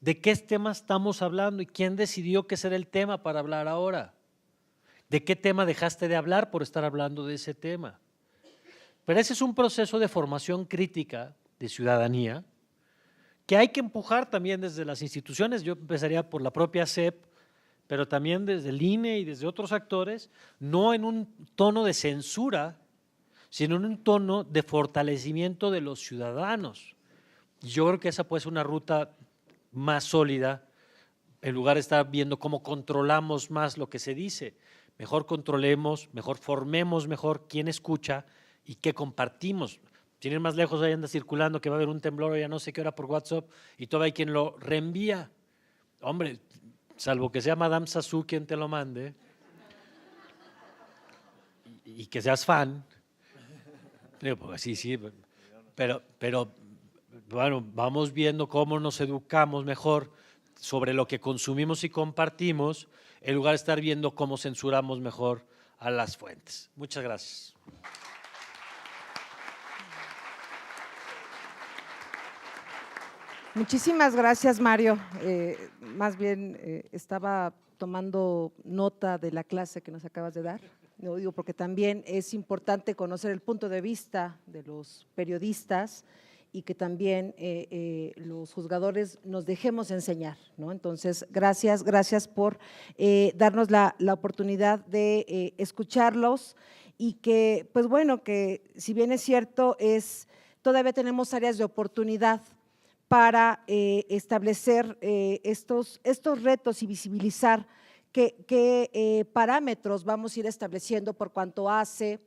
F: de qué tema estamos hablando y quién decidió que ese era el tema para hablar ahora, de qué tema dejaste de hablar por estar hablando de ese tema. Pero ese es un proceso de formación crítica de ciudadanía que hay que empujar también desde las instituciones. Yo empezaría por la propia SEP, pero también desde el INE y desde otros actores, no en un tono de censura, sino en un tono de fortalecimiento de los ciudadanos. Yo creo que esa puede ser una ruta más sólida, en lugar de estar viendo cómo controlamos más lo que se dice. Mejor controlemos, mejor formemos mejor quién escucha y qué compartimos. Tienen más lejos, ahí anda circulando que va a haber un temblor o ya no sé qué hora por WhatsApp y todavía hay quien lo reenvía. Hombre, salvo que sea Madame Sassou quien te lo mande y que seas fan, pues sí, pero bueno, vamos viendo cómo nos educamos mejor sobre lo que consumimos y compartimos, en lugar de estar viendo cómo censuramos mejor a las fuentes. Muchas gracias.
B: Muchísimas gracias, Mario. Más bien estaba tomando nota de la clase que nos acabas de dar. Lo digo porque también es importante conocer el punto de vista de los periodistas y que también los juzgadores nos dejemos enseñar, ¿no? Entonces, gracias por darnos la oportunidad de escucharlos y que, pues bueno, que si bien es cierto, todavía tenemos áreas de oportunidad para establecer estos retos y visibilizar qué parámetros vamos a ir estableciendo por cuanto hace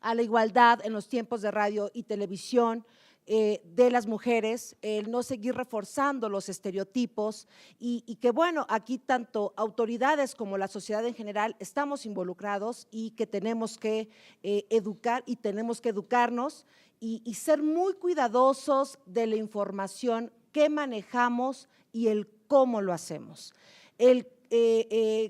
B: a la igualdad en los tiempos de radio y televisión de las mujeres, el no seguir reforzando los estereotipos y que bueno, aquí tanto autoridades como la sociedad en general estamos involucrados y que tenemos que educar y tenemos que educarnos y ser muy cuidadosos de la información que manejamos y el cómo lo hacemos.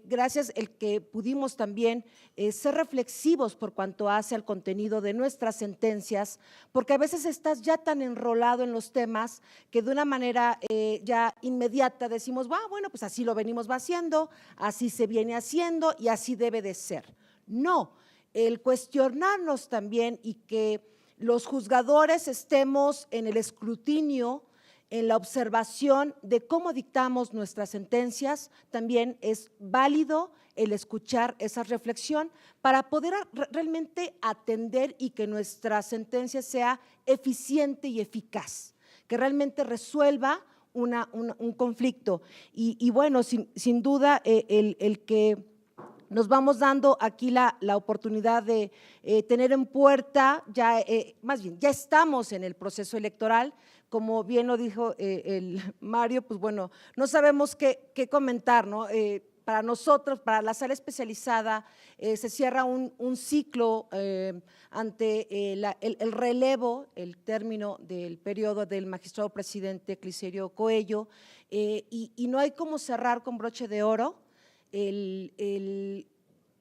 B: Gracias el que pudimos también ser reflexivos por cuanto hace al contenido de nuestras sentencias, porque a veces estás ya tan enrolado en los temas que de una manera ya inmediata decimos, bueno, pues así lo venimos haciendo, así se viene haciendo y así debe de ser. No, el cuestionarnos también y que los juzgadores estemos en el escrutinio, en la observación de cómo dictamos nuestras sentencias, también es válido el escuchar esa reflexión para poder realmente atender y que nuestra sentencia sea eficiente y eficaz, que realmente resuelva un conflicto. Y bueno, sin duda, el que nos vamos dando aquí la oportunidad de tener en puerta, más bien, ya estamos en el proceso electoral. Como bien lo dijo el Mario, pues bueno, no sabemos qué comentar, ¿no? Para nosotros, para la sala especializada, se cierra un ciclo ante el relevo, el término del periodo del magistrado presidente Clicerio Coello, y no hay como cerrar con broche de oro el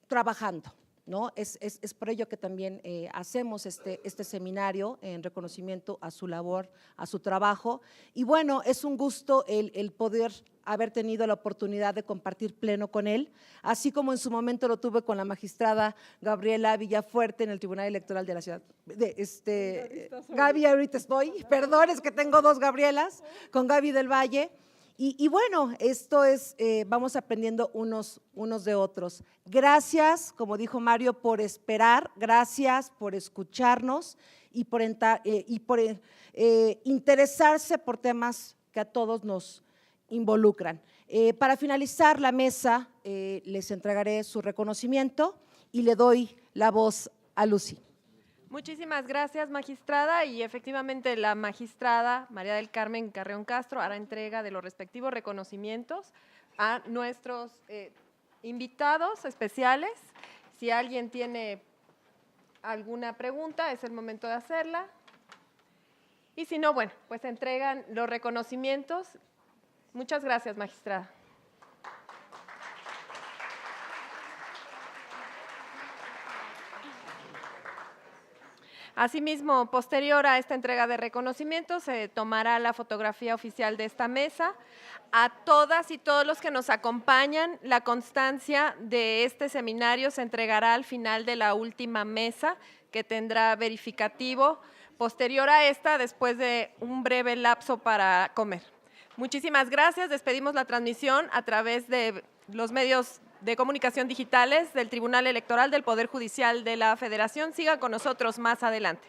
B: trabajando, ¿no? Es por ello que también hacemos este seminario en reconocimiento a su labor, a su trabajo. Y bueno, es un gusto el poder haber tenido la oportunidad de compartir pleno con él, así como en su momento lo tuve con la magistrada Gabriela Villafuerte en el Tribunal Electoral de la ciudad. Gaby, ahorita estoy, perdón, es que tengo dos Gabrielas, con Gaby del Valle. Y bueno, esto es, vamos aprendiendo unos de otros. Gracias, como dijo Mario, por esperar, gracias por escucharnos y por interesarse por temas que a todos nos involucran. Para finalizar la mesa, les entregaré su reconocimiento y le doy la voz a Lucy.
A: Muchísimas gracias, magistrada, y efectivamente la magistrada María del Carmen Carreón Castro hará entrega de los respectivos reconocimientos a nuestros invitados especiales. Si alguien tiene alguna pregunta, es el momento de hacerla. Y si no, bueno, pues se entregan los reconocimientos. Muchas gracias, magistrada. Asimismo, posterior a esta entrega de reconocimientos, se tomará la fotografía oficial de esta mesa. A todas y todos los que nos acompañan, la constancia de este seminario se entregará al final de la última mesa, que tendrá verificativo. Posterior a esta, después de un breve lapso para comer. Muchísimas gracias. Despedimos la transmisión a través de los medios de comunicación digitales del Tribunal Electoral del Poder Judicial de la Federación. Sigan con nosotros más adelante.